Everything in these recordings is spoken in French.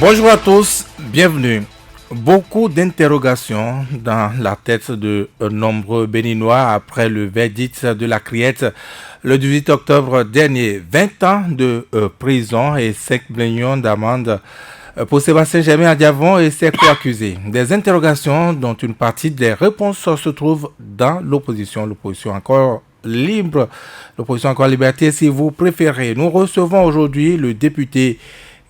Bonjour à tous, bienvenue. Beaucoup d'interrogations dans la tête de nombreux Béninois après le verdict de la Criette le 18 octobre dernier. 20 ans de prison et 5 millions d'amende pour Sébastien Germain Adjavon et ses co-accusés. Des interrogations dont une partie des réponses se trouve dans l'opposition. L'opposition encore libre, l'opposition encore liberté si vous préférez. Nous recevons aujourd'hui le député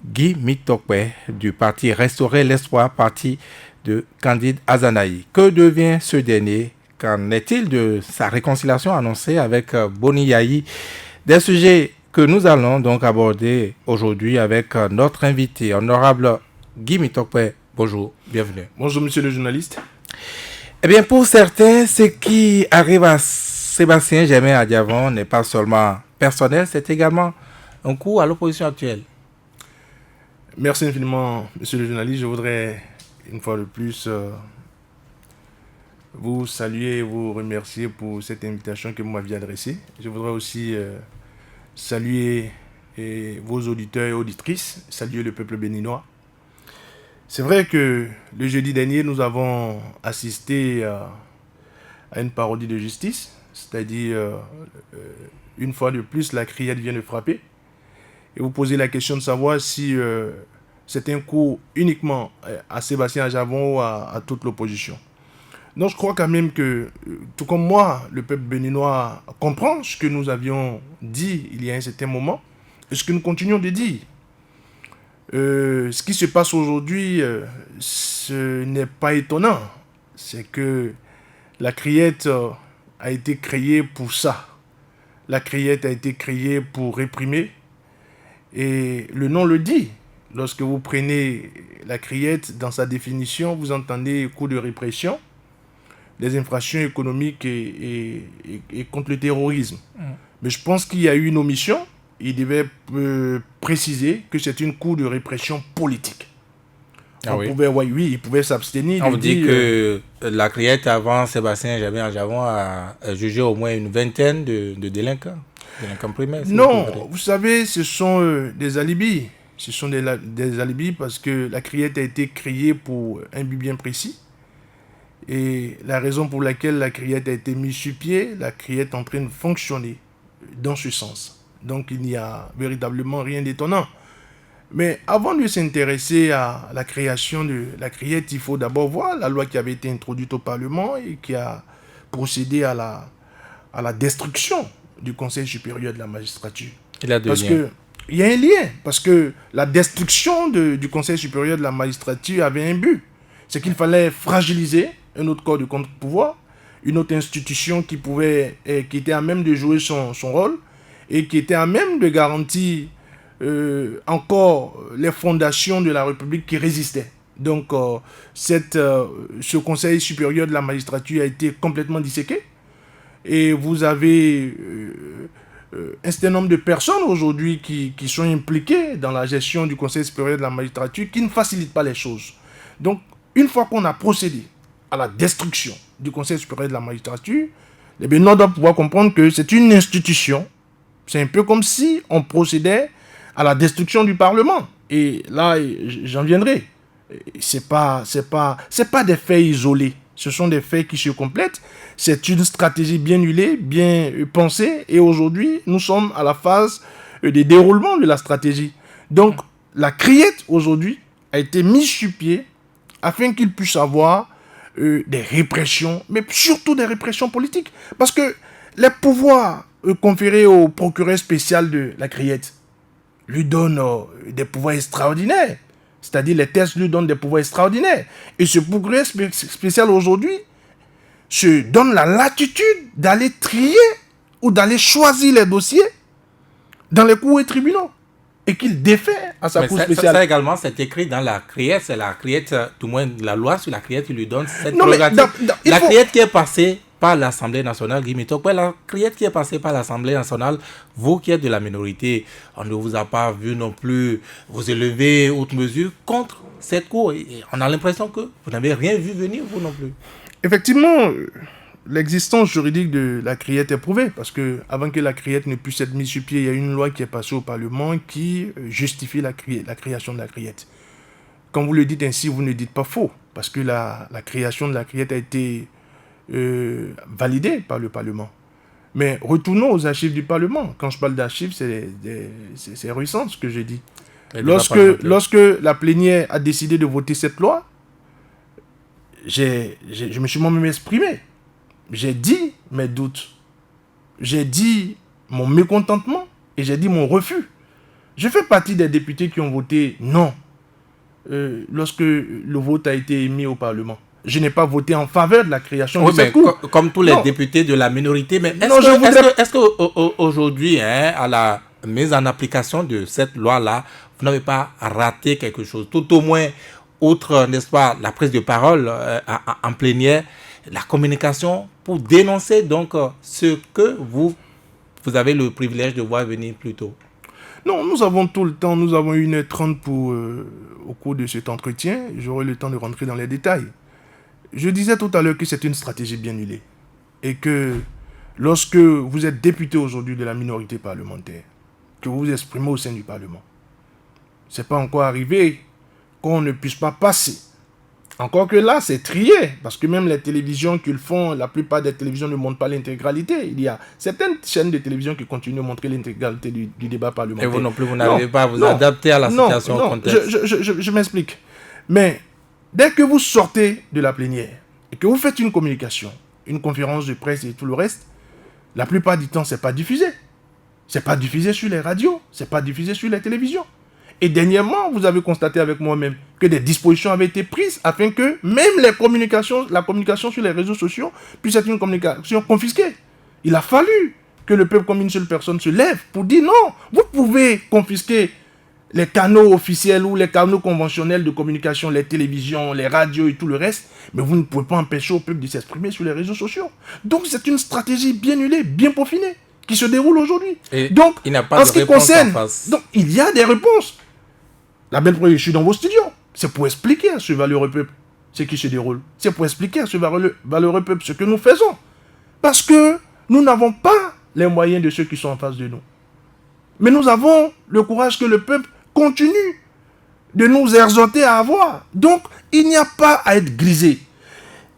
Guy Mitokwe du parti Restaurer l'Espoir, parti de Candide Azanaï. Que devient ce dernier? Qu'en est-il de sa réconciliation annoncée avec Boni Yayi? Des sujets que nous allons donc aborder aujourd'hui avec notre invité, honorable Guy Mitokwe. Bonjour, bienvenue. Bonjour monsieur le journaliste. Eh bien, pour certains, ce qui arrive à Sébastien Germain Adjavon n'est pas seulement personnel, c'est également un coup à l'opposition actuelle. Merci infiniment, monsieur le journaliste. Je voudrais, une fois de plus, vous saluer et vous remercier pour cette invitation que vous m'aviez adressée. Je voudrais aussi saluer vos auditeurs et auditrices, saluer le peuple béninois. C'est vrai que le jeudi dernier, nous avons assisté à une parodie de justice, c'est-à-dire, une fois de plus, la criette vient de frapper. Et vous posez la question de savoir si c'est un coup uniquement à Sébastien Adjavon ou à toute l'opposition. Donc je crois quand même que, tout comme moi, le peuple béninois comprend ce que nous avions dit il y a un certain moment et ce que nous continuons de dire. Ce qui se passe aujourd'hui, ce n'est pas étonnant. C'est que la criette a été créée pour ça. La criette a été créée pour réprimer. Et le nom le dit. Lorsque vous prenez la criette, dans sa définition, vous entendez coup de répression, des infractions économiques et contre le terrorisme. Mais je pense qu'il y a eu une omission. Il devait préciser que c'est une coup de répression politique. Il pouvait s'abstenir. On vous dit que la criette avant Sébastien Germain Adjavon a jugé au moins une vingtaine de délinquants. Non, vous savez, ce sont des alibis. Ce sont des alibis parce que la criette a été créée pour un but bien précis. Et la raison pour laquelle la criette a été mise sur pied, la criette est en train de fonctionner dans ce sens. Donc il n'y a véritablement rien d'étonnant. Mais avant de s'intéresser à la création de la criette, il faut d'abord voir la loi qui avait été introduite au Parlement et qui a procédé à la destruction du Conseil supérieur de la magistrature. Parce que il y a un lien, parce que la destruction du Conseil supérieur de la magistrature avait un but. C'est qu'il fallait fragiliser un autre corps de contre-pouvoir, une autre institution qui était à même de jouer son rôle et qui était à même de garantir encore les fondations de la République qui résistaient. Donc, ce Conseil supérieur de la magistrature a été complètement disséqué. Et vous avez un certain nombre de personnes aujourd'hui qui sont impliquées dans la gestion du Conseil supérieur de la magistrature qui ne facilitent pas les choses. Donc, une fois qu'on a procédé à la destruction du Conseil supérieur de la magistrature, les Béninois doivent pouvoir comprendre que c'est une institution. C'est un peu comme si on procédait à la destruction du Parlement. Et là, j'en viendrai. C'est pas des faits isolés. Ce sont des faits qui se complètent. C'est une stratégie bien huilée, bien pensée. Et aujourd'hui, nous sommes à la phase des déroulements de la stratégie. Donc, la criette, aujourd'hui, a été mise sur pied afin qu'il puisse avoir des répressions, mais surtout des répressions politiques. Parce que les pouvoirs conférés au procureur spécial de la criette lui donnent des pouvoirs extraordinaires. C'est-à-dire les tests lui donnent des pouvoirs extraordinaires. Et ce procureur spécial aujourd'hui se donne la latitude d'aller trier ou d'aller choisir les dossiers dans les cours et tribunaux. Et qu'il défait à sa cour spéciale. Ça également, c'est écrit dans la criette. C'est la criette, tout moins la loi sur la criette qui lui donne cette prérogative. Criette qui est passée par l'Assemblée nationale, Guy Mitokwe, la criette qui est passée par l'Assemblée nationale, vous qui êtes de la minorité, on ne vous a pas vu non plus vous élever outre mesure contre cette cour. Et on a l'impression que vous n'avez rien vu venir, vous non plus. Effectivement, l'existence juridique de la criette est prouvée, parce que avant que la criette ne puisse être mise sur pied, il y a une loi qui est passée au Parlement qui justifie la création de la criette. quand vous le dites ainsi, vous ne dites pas faux, parce que la création de la criette a été validée par le Parlement. Mais retournons aux archives du Parlement. Quand je parle d'archives, c'est récent ce que je dis. Lorsque la plénière a décidé de voter cette loi, je me suis moi-même exprimé. J'ai dit mes doutes. J'ai dit mon mécontentement et j'ai dit mon refus. Je fais partie des députés qui ont voté non lorsque le vote a été émis au Parlement. Je n'ai pas voté en faveur de la création de cette cour. Comme tous les députés de la minorité, mais est-ce qu'aujourd'hui, à la mise en application de cette loi-là, vous n'avez pas raté quelque chose? Tout au moins, outre, n'est-ce pas, la prise de parole en plénière, la communication pour dénoncer donc ce que vous avez le privilège de voir venir plus tôt. Non, nous avons tout le temps, nous avons 1h30 au cours de cet entretien. J'aurai le temps de rentrer dans les détails. Je disais tout à l'heure que c'est une stratégie bien huilée. Et que lorsque vous êtes député aujourd'hui de la minorité parlementaire, que vous vous exprimez au sein du Parlement, ce n'est pas encore arrivé qu'on ne puisse pas passer. Encore que là, c'est trié, parce que même les télévisions qu'ils font, la plupart des télévisions ne montrent pas l'intégralité. Il y a certaines chaînes de télévision qui continuent de montrer l'intégralité du débat parlementaire. Et vous non plus, vous n'arrivez pas à vous adapter à la situation au contexte. Je m'explique. Mais dès que vous sortez de la plénière et que vous faites une communication, une conférence de presse et tout le reste, la plupart du temps, ce n'est pas diffusé. Ce n'est pas diffusé sur les radios, ce n'est pas diffusé sur les télévisions. Et dernièrement, vous avez constaté avec moi-même que des dispositions avaient été prises afin que même la communication sur les réseaux sociaux puisse être une communication confisquée. Il a fallu que le peuple comme une seule personne se lève pour dire non, vous pouvez confisquer les canaux officiels ou les canaux conventionnels de communication, les télévisions, les radios et tout le reste, mais vous ne pouvez pas empêcher au peuple de s'exprimer sur les réseaux sociaux. Donc c'est une stratégie bien huilée, bien peaufinée, qui se déroule aujourd'hui. Donc, il n'y a pas de réponse en face. Donc, il y a des réponses. La belle preuve, je suis dans vos studios. C'est pour expliquer à ce valeureux peuple ce qui se déroule. C'est pour expliquer à ce valeureux peuple ce que nous faisons. Parce que nous n'avons pas les moyens de ceux qui sont en face de nous. Mais nous avons le courage que le peuple continue de nous exhorter à avoir. Donc, il n'y a pas à être grisé.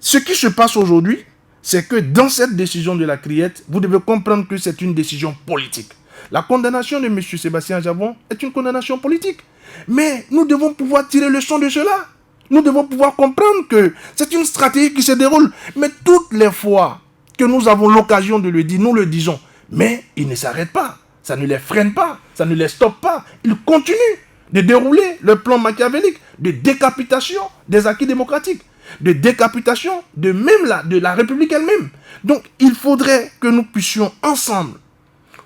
Ce qui se passe aujourd'hui, c'est que dans cette décision de la criette, vous devez comprendre que c'est une décision politique. La condamnation de M. Sébastien Jabon est une condamnation politique. Mais nous devons pouvoir tirer le leçon de cela. Nous devons pouvoir comprendre que c'est une stratégie qui se déroule. Mais toutes les fois que nous avons l'occasion de le dire, nous le disons. Mais ils ne s'arrêtent pas. Ça ne les freine pas. Ça ne les stoppe pas. Ils continuent de dérouler le plan machiavélique de décapitation des acquis démocratiques, de décapitation de la République elle-même. Donc, il faudrait que nous puissions ensemble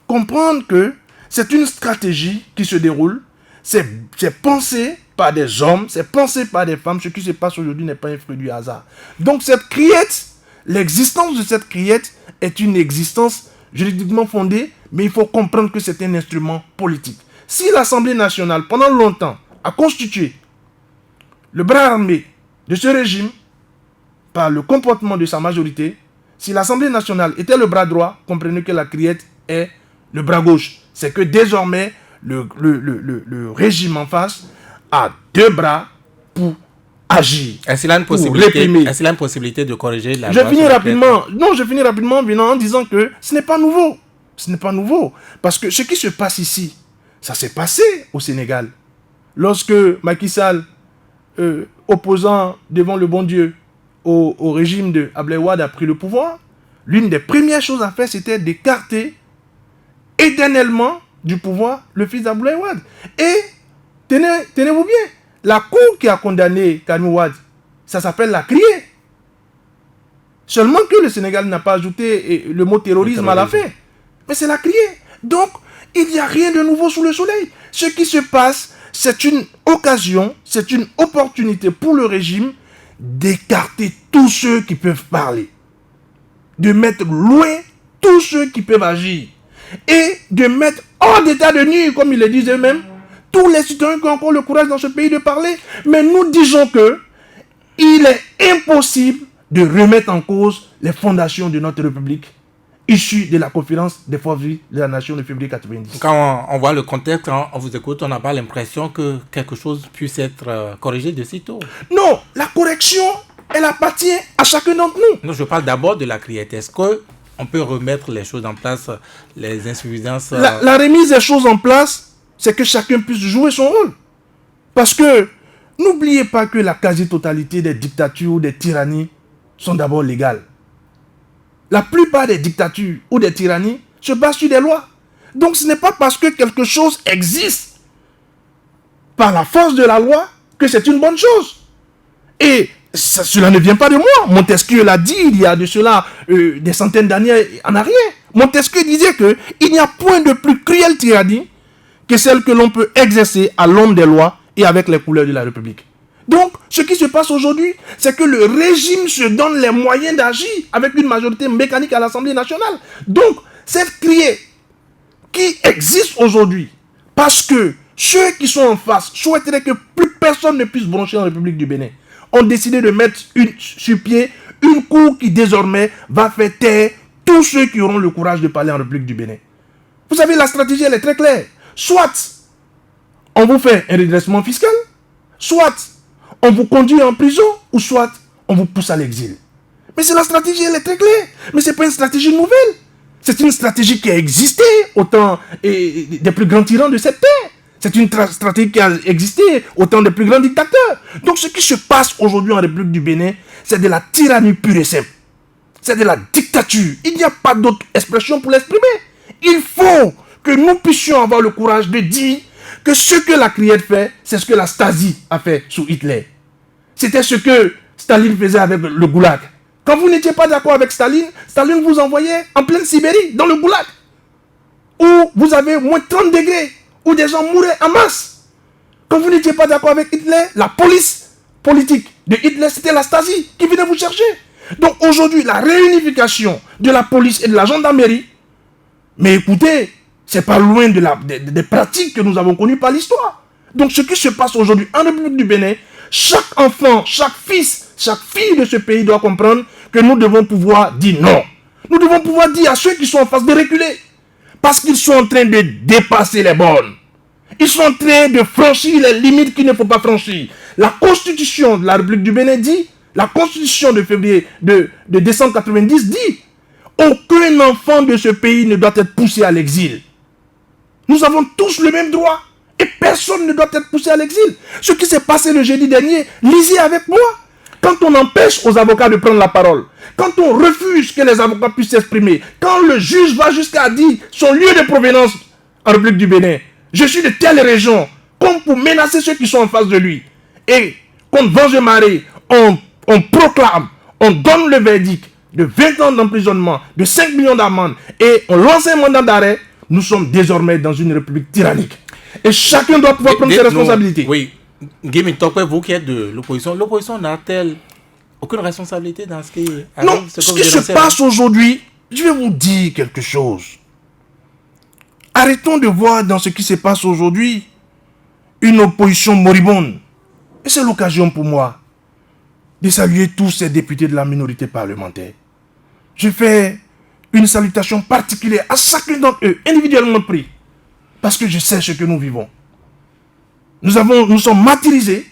comprendre que c'est une stratégie qui se déroule. C'est pensé par des hommes, c'est pensé par des femmes. Ce qui se passe aujourd'hui n'est pas un fruit du hasard. Donc cette criette, l'existence de cette criette est une existence juridiquement fondée, mais il faut comprendre que c'est un instrument politique. Si l'Assemblée nationale, pendant longtemps, a constitué le bras armé de ce régime, par le comportement de sa majorité, si l'Assemblée nationale était le bras droit, comprenez que la criette est le bras gauche. C'est que désormais, le régime en face a deux bras pour agir. Est-ce qu'il a une possibilité de corriger la loi? Je finis rapidement en disant que ce n'est pas nouveau. Ce n'est pas nouveau. Parce que ce qui se passe ici, ça s'est passé au Sénégal. Lorsque Macky Sall, opposant devant le bon Dieu au régime de Abdoulaye Wade, a pris le pouvoir, l'une des premières choses à faire, c'était d'écarter éternellement du pouvoir le fils d'Abdoulaye Wade. Et tenez-vous bien, la cour qui a condamné Karim Wade, ça s'appelle la criée. Seulement que le Sénégal n'a pas ajouté le mot terrorisme à la fin. Mais c'est la criée. Donc, il n'y a rien de nouveau sous le soleil. Ce qui se passe, c'est une occasion, c'est une opportunité pour le régime d'écarter tous ceux qui peuvent parler. De mettre loin tous ceux qui peuvent agir. Et de mettre hors d'état de nuire, comme ils le disent eux-mêmes, tous les citoyens qui ont encore le courage dans ce pays de parler. Mais nous disons que il est impossible de remettre en cause les fondations de notre République. issu de la conférence des forces vives de la nation de février 90. Quand on voit le contexte, quand on vous écoute, on n'a pas l'impression que quelque chose puisse être corrigé de sitôt. Non, la correction, elle appartient à chacun d'entre nous. Non, je parle d'abord de la criette. Est-ce qu'on peut remettre les choses en place, les insuffisances La remise des choses en place, c'est que chacun puisse jouer son rôle. Parce que n'oubliez pas que la quasi-totalité des dictatures ou des tyrannies sont d'abord légales. La plupart des dictatures ou des tyrannies se basent sur des lois. Donc ce n'est pas parce que quelque chose existe par la force de la loi que c'est une bonne chose. Et cela ne vient pas de moi. Montesquieu l'a dit il y a de cela des centaines d'années en arrière. Montesquieu disait qu'il n'y a point de plus cruelle tyrannie que celle que l'on peut exercer à l'ombre des lois et avec les couleurs de la République. Donc, ce qui se passe aujourd'hui, c'est que le régime se donne les moyens d'agir avec une majorité mécanique à l'Assemblée nationale. Donc, cette criée qui existe aujourd'hui, parce que ceux qui sont en face souhaiteraient que plus personne ne puisse broncher en République du Bénin, ont décidé de mettre sur pied une cour qui désormais va faire taire tous ceux qui auront le courage de parler en République du Bénin. Vous savez, la stratégie, elle est très claire. Soit on vous fait un redressement fiscal, soit on vous conduit en prison, ou soit on vous pousse à l'exil. Mais c'est la stratégie, elle est très claire. Mais ce n'est pas une stratégie nouvelle. C'est une stratégie qui a existé au temps des plus grands tyrans de cette terre. C'est une stratégie qui a existé au temps des plus grands dictateurs. Donc ce qui se passe aujourd'hui en République du Bénin, c'est de la tyrannie pure et simple. C'est de la dictature. Il n'y a pas d'autre expression pour l'exprimer. Il faut que nous puissions avoir le courage de dire que ce que la criette fait, c'est ce que la Stasi a fait sous Hitler. C'était ce que Staline faisait avec le Goulag. Quand vous n'étiez pas d'accord avec Staline, Staline vous envoyait en pleine Sibérie, dans le Goulag, où vous avez moins 30 degrés, où des gens mouraient en masse. Quand vous n'étiez pas d'accord avec Hitler, la police politique de Hitler, c'était la Stasi qui venait vous chercher. Donc aujourd'hui, la réunification de la police et de la gendarmerie, mais écoutez, c'est pas loin des pratiques que nous avons connues par l'histoire. Donc ce qui se passe aujourd'hui en République du Bénin, chaque enfant, chaque fils, chaque fille de ce pays doit comprendre que nous devons pouvoir dire non. Nous devons pouvoir dire à ceux qui sont en face de reculer. Parce qu'ils sont en train de dépasser les bornes. Ils sont en train de franchir les limites qu'il ne faut pas franchir. La constitution de la République du Bénin dit, la constitution de février, de décembre 90 dit, aucun enfant de ce pays ne doit être poussé à l'exil. Nous avons tous le même droit. Et personne ne doit être poussé à l'exil. Ce qui s'est passé le jeudi dernier, lisez avec moi. Quand on empêche aux avocats de prendre la parole, quand on refuse que les avocats puissent s'exprimer, quand le juge va jusqu'à dire son lieu de provenance en République du Bénin, je suis de telle région, comme pour menacer ceux qui sont en face de lui. Et contre Venge-Maré, on proclame, on donne le verdict de 20 ans d'emprisonnement, de 5 millions d'amendes, et on lance un mandat d'arrêt. Nous sommes désormais dans une république tyrannique. Et chacun doit pouvoir prendre ses responsabilités. Oui. Guy Tokwe, vous qui êtes de l'opposition n'a-t-elle aucune responsabilité dans ce qui arrive? Non, ce qui se passe aujourd'hui, je vais vous dire quelque chose. Arrêtons de voir dans ce qui se passe aujourd'hui une opposition moribonde. Et c'est l'occasion pour moi de saluer tous ces députés de la minorité parlementaire. Je fais une salutation particulière à chacun d'entre eux, individuellement pris, parce que je sais ce que nous vivons. Nous sommes martyrisés,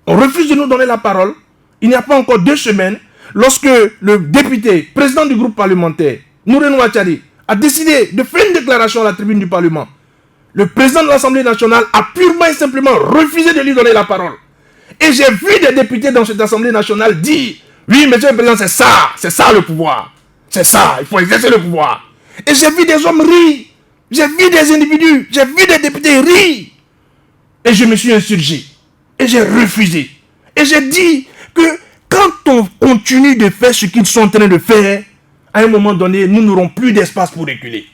on refuse de nous donner la parole. Il n'y a pas encore 2 semaines, lorsque le député, président du groupe parlementaire, Nouré Nouachari, a décidé de faire une déclaration à la tribune du Parlement, le président de l'Assemblée nationale a purement et simplement refusé de lui donner la parole. Et j'ai vu des députés dans cette Assemblée nationale dire, oui, monsieur le président, c'est ça le pouvoir. C'est ça, il faut exercer le pouvoir. Et j'ai vu des hommes rire, j'ai vu des individus, j'ai vu des députés rire. Et je me suis insurgé. Et j'ai refusé. Et j'ai dit que quand on continue de faire ce qu'ils sont en train de faire, à un moment donné, nous n'aurons plus d'espace pour reculer.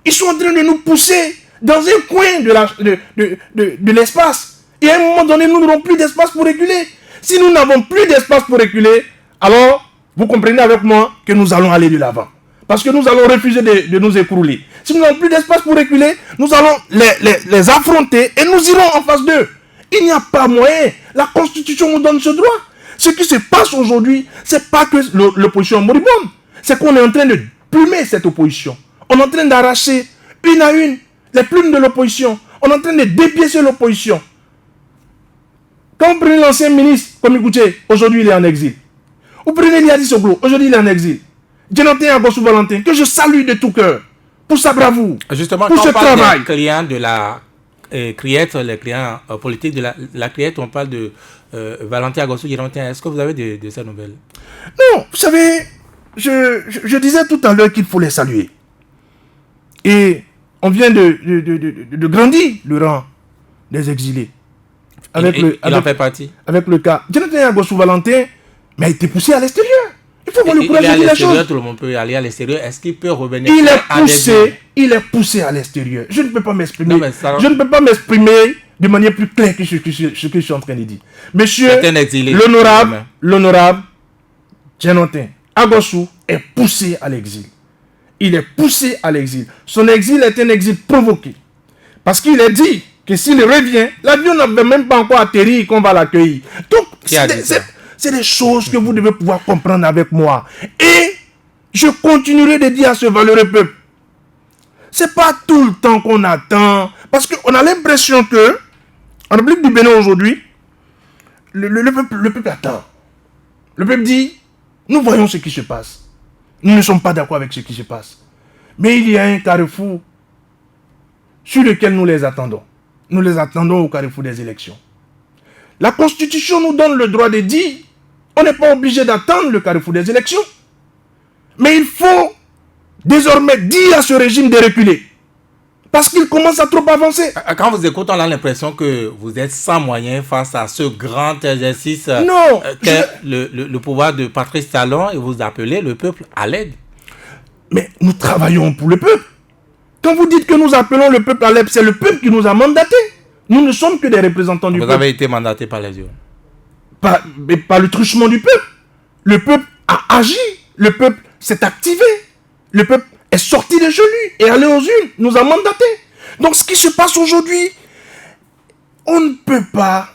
Ils sont en train de nous pousser dans un coin de l'espace. Et à un moment donné, nous n'aurons plus d'espace pour reculer. Si nous n'avons plus d'espace pour reculer, alors, vous comprenez avec moi que nous allons aller de l'avant. Parce que nous allons refuser de nous écrouler. Si nous n'avons plus d'espace pour reculer, nous allons les affronter et nous irons en face d'eux. Il n'y a pas moyen. La Constitution nous donne ce droit. Ce qui se passe aujourd'hui, ce n'est pas que l'opposition moribonde. C'est qu'on est en train de plumer cette opposition. On est en train d'arracher une à une les plumes de l'opposition. On est en train de dépiécer l'opposition. Quand vous prenez l'ancien ministre, comme écoutez, aujourd'hui il est en exil. Vous prenez Liadi Soglo, aujourd'hui il est en exil. Jonathan Agosou Valentin, que je salue de tout cœur pour sa bravoure, justement, pour quand ce on parle travail. des clients de la Criette, les clients politiques de la Criette, on parle de Valentin Agosou Jonathan. Est-ce que vous avez de ces nouvelles? Non, vous savez, je disais tout à l'heure qu'il faut les saluer. Et on vient de grandir le rang des exilés. Il en fait partie. Avec le cas. Jonathan Agosou Valentin, mais a été poussé à l'extérieur. Il faut qu'on le courage de dire la chose. Tout le monde peut aller à l'extérieur. Est-ce qu'il peut revenir? Il est poussé à l'extérieur. Je ne peux pas m'exprimer. Ça... Je ne peux pas m'exprimer de manière plus claire que ce que je suis en train de dire. Monsieur l'honorable Jonathan Agosou est poussé à l'exil. Il est poussé à l'exil. Son exil est un exil provoqué. Parce qu'il est dit que s'il revient, l'avion n'avait même pas encore atterri qu'on va l'accueillir. Donc, c'est des choses que vous devez pouvoir comprendre avec moi. Et je continuerai de dire à ce valeureux peuple, c'est pas tout le temps qu'on attend. Parce qu'on a l'impression que, en République du Bénin aujourd'hui, le peuple attend. Le peuple dit, nous voyons ce qui se passe. Nous ne sommes pas d'accord avec ce qui se passe. Mais il y a un carrefour sur lequel nous les attendons. Nous les attendons au carrefour des élections. La Constitution nous donne le droit de dire, on n'est pas obligé d'attendre le carrefour des élections. Mais il faut désormais dire à ce régime de reculer. Parce qu'il commence à trop avancer. Quand vous écoutez, on a l'impression que vous êtes sans moyens face à ce grand exercice qu'est le pouvoir de Patrice Talon et vous appelez le peuple à l'aide. Mais nous travaillons pour le peuple. Quand vous dites que nous appelons le peuple à l'aide, c'est le peuple qui nous a mandatés. Nous ne sommes que des représentants du peuple. Vous avez été mandaté par les urnes. Par le truchement du peuple. Le peuple a agi. Le peuple s'est activé. Le peuple est sorti des genoux et allé aux urnes, nous a mandatés. Donc ce qui se passe aujourd'hui, on ne peut pas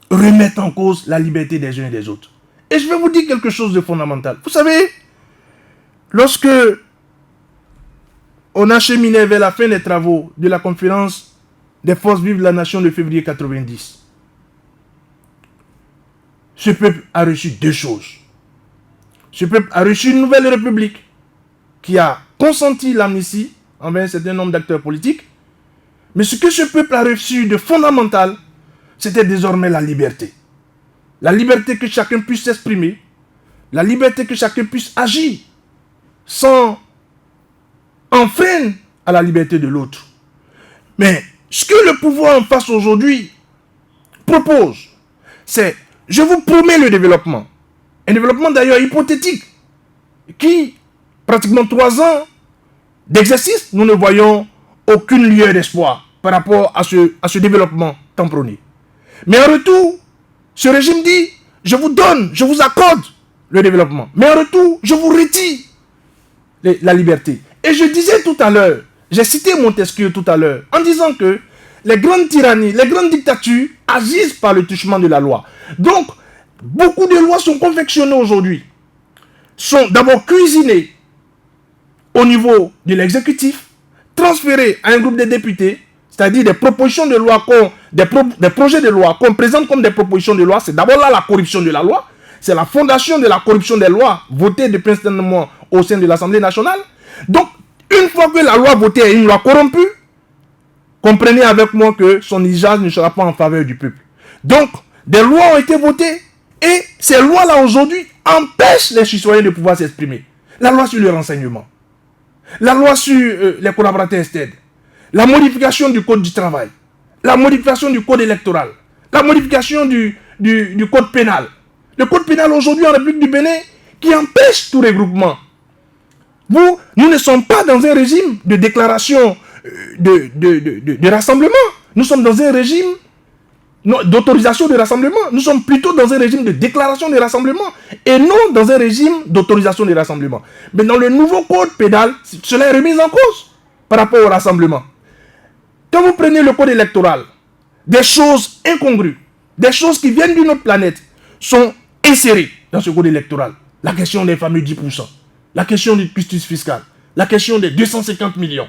remettre en cause la liberté des uns et des autres. Et je vais vous dire quelque chose de fondamental. Vous savez, lorsque on a cheminé vers la fin des travaux de la conférence des forces vives de la nation de février 90, ce peuple a reçu deux choses. Ce peuple a reçu une nouvelle république qui a consenti l'amnistie envers un certain nombre d'acteurs politiques. Mais ce que ce peuple a reçu de fondamental, c'était désormais la liberté. La liberté que chacun puisse s'exprimer, la liberté que chacun puisse agir sans enfreindre à la liberté de l'autre. Mais ce que le pouvoir en face aujourd'hui propose, c'est, je vous promets le développement. Un développement d'ailleurs hypothétique, qui, pratiquement 3 ans d'exercice, nous ne voyons aucune lueur d'espoir par rapport à ce développement tant prôné. Mais en retour, ce régime dit, je vous donne, je vous accorde le développement. Mais en retour, je vous retire la liberté. Et je disais tout à l'heure, j'ai cité Montesquieu tout à l'heure, en disant que les grandes tyrannies, les grandes dictatures agissent par le truchement de la loi. Donc, beaucoup de lois sont confectionnées aujourd'hui, sont d'abord cuisinées au niveau de l'exécutif, transférées à un groupe de députés, c'est-à-dire des propositions de loi, des projets de loi qu'on présente comme des propositions de loi. C'est d'abord là la corruption de la loi. C'est la fondation de la corruption des lois votées depuis un certain moment au sein de l'Assemblée nationale. Donc, une fois que la loi votée est une loi corrompue, comprenez avec moi que son usage ne sera pas en faveur du peuple. Donc, des lois ont été votées et ces lois-là aujourd'hui empêchent les citoyens de pouvoir s'exprimer. La loi sur le renseignement, la loi sur les collaborateurs externes, la modification du code du travail, la modification du code électoral, la modification du code pénal. Le code pénal aujourd'hui en République du Bénin qui empêche tout regroupement. Nous ne sommes pas dans un régime de déclaration de rassemblement. Nous sommes dans un régime d'autorisation de rassemblement. Nous sommes plutôt dans un régime de déclaration de rassemblement et non dans un régime d'autorisation de rassemblement. Mais dans le nouveau code pénal, cela est remis en cause par rapport au rassemblement. Quand vous prenez le code électoral, des choses incongrues, des choses qui viennent d'une autre planète sont insérées dans ce code électoral. La question des fameux 10%. la question de justice fiscale, la question des 250 millions.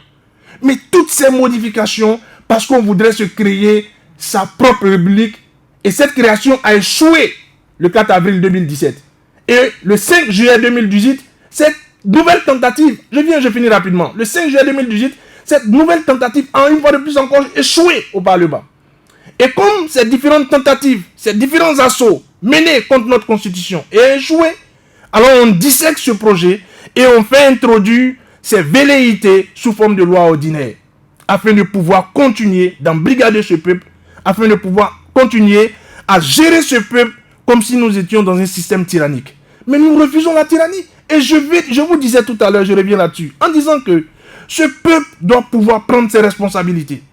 Mais toutes ces modifications, parce qu'on voudrait se créer sa propre république, et cette création a échoué le 4 avril 2017. Et le 5 juillet 2018, cette nouvelle tentative, je finis rapidement, le 5 juillet 2018, cette nouvelle tentative a une fois de plus encore échoué au Parlement. Et comme ces différentes tentatives, ces différents assauts menés contre notre constitution aient échoué, alors on dissèque ce projet et on fait introduire ces velléités sous forme de loi ordinaire, afin de pouvoir continuer d'embrigader ce peuple, afin de pouvoir continuer à gérer ce peuple comme si nous étions dans un système tyrannique. Mais nous refusons la tyrannie. Et je vous disais tout à l'heure, je reviens là-dessus, en disant que ce peuple doit pouvoir prendre ses responsabilités.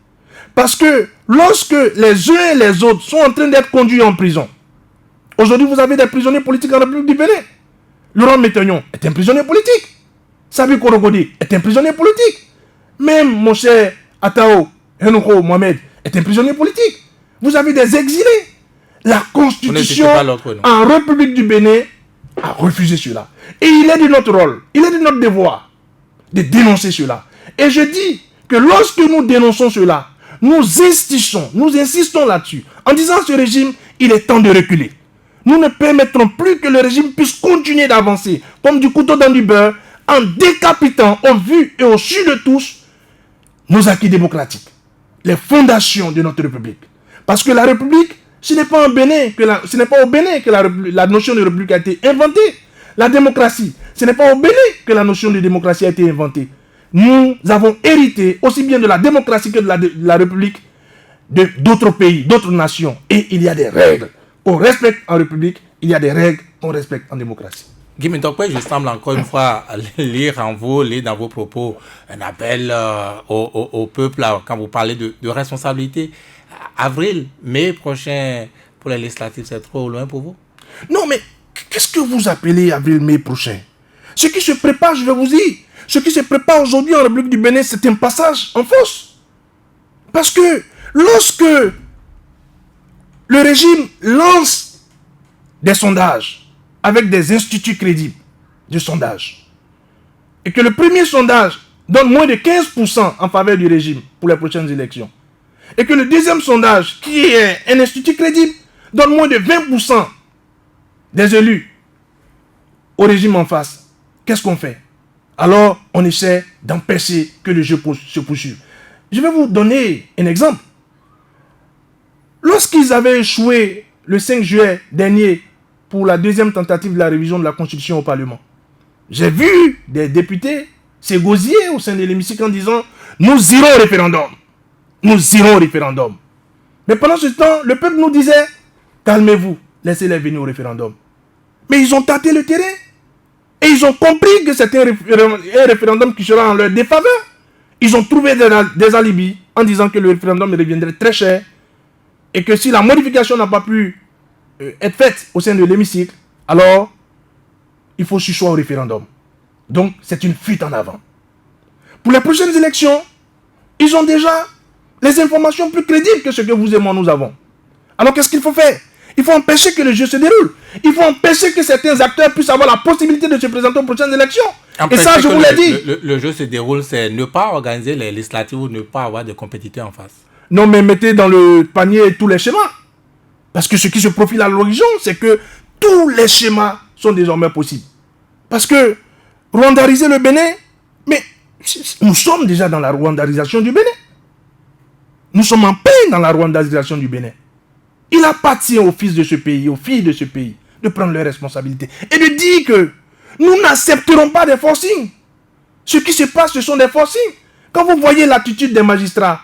Parce que lorsque les uns et les autres sont en train d'être conduits en prison, aujourd'hui vous avez des prisonniers politiques en République du Bénin. Laurent Métagnon est un prisonnier politique. Sabi Korogodi est un prisonnier politique. Même mon cher Atao Henoko Mohamed est un prisonnier politique. Vous avez des exilés. La Constitution en République du Bénin a refusé cela. Et il est de notre rôle, il est de notre devoir de dénoncer cela. Et je dis que lorsque nous dénonçons cela, nous insistons là-dessus, en disant à ce régime, il est temps de reculer. Nous ne permettrons plus que le régime puisse continuer d'avancer comme du couteau dans du beurre, en décapitant au vu et au su de tous nos acquis démocratiques, les fondations de notre République. Parce que la République, ce n'est pas au Bénin que la notion de République a été inventée. La démocratie, ce n'est pas au Bénin que la notion de démocratie a été inventée. Nous avons hérité aussi bien de la démocratie que de la République d'autres pays, d'autres nations. Et il y a des règles qu'on respecte en République, il y a des règles qu'on respecte en démocratie. Guy Mintokwe, je semble encore une fois lire dans vos propos un appel au peuple quand vous parlez de responsabilité. Avril, mai prochain pour les législatives, c'est trop loin pour vous? Non, mais qu'est-ce que vous appelez avril, mai prochain? Ce qui se prépare, je vais vous dire, ce qui se prépare aujourd'hui en République du Bénin, c'est un passage en force. Parce que lorsque le régime lance des sondages avec des instituts crédibles de sondage, et que le premier sondage donne moins de 15% en faveur du régime pour les prochaines élections, et que le deuxième sondage, qui est un institut crédible, donne moins de 20% des élus au régime en face, qu'est-ce qu'on fait? Alors, on essaie d'empêcher que le jeu se poursuive. Je vais vous donner un exemple. Lorsqu'ils avaient échoué le 5 juillet dernier pour la deuxième tentative de la révision de la Constitution au Parlement, j'ai vu des députés s'égosiller au sein de l'hémicycle en disant « Nous irons au référendum. Nous irons au référendum. » Mais pendant ce temps, le peuple nous disait « Calmez-vous, laissez-les venir au référendum. » Mais ils ont tâté le terrain. Et ils ont compris que c'était un référendum qui sera en leur défaveur. Ils ont trouvé des alibis en disant que le référendum reviendrait très cher et que si la modification n'a pas pu être faite au sein de l'hémicycle, alors il faut sursoir au référendum. Donc c'est une fuite en avant. Pour les prochaines élections, ils ont déjà les informations plus crédibles que ce que vous et moi nous avons. Alors qu'est-ce qu'il faut faire? Il faut empêcher que le jeu se déroule. Il faut empêcher que certains acteurs puissent avoir la possibilité de se présenter aux prochaines élections. Empêcher, et ça, je vous l'ai dit. Le jeu se déroule, c'est ne pas organiser les législatives ou ne pas avoir de compétiteurs en face. Non, mais mettez dans le panier tous les schémas. Parce que ce qui se profile à l'horizon, c'est que tous les schémas sont désormais possibles. Parce que rwandariser le Bénin, mais nous sommes déjà dans la rwandarisation du Bénin. Nous sommes en paix dans la rwandarisation du Bénin. Il appartient aux fils de ce pays, aux filles de ce pays, de prendre leurs responsabilités et de dire que nous n'accepterons pas des forcings. Ce qui se passe, ce sont des forcings. Quand vous voyez l'attitude des magistrats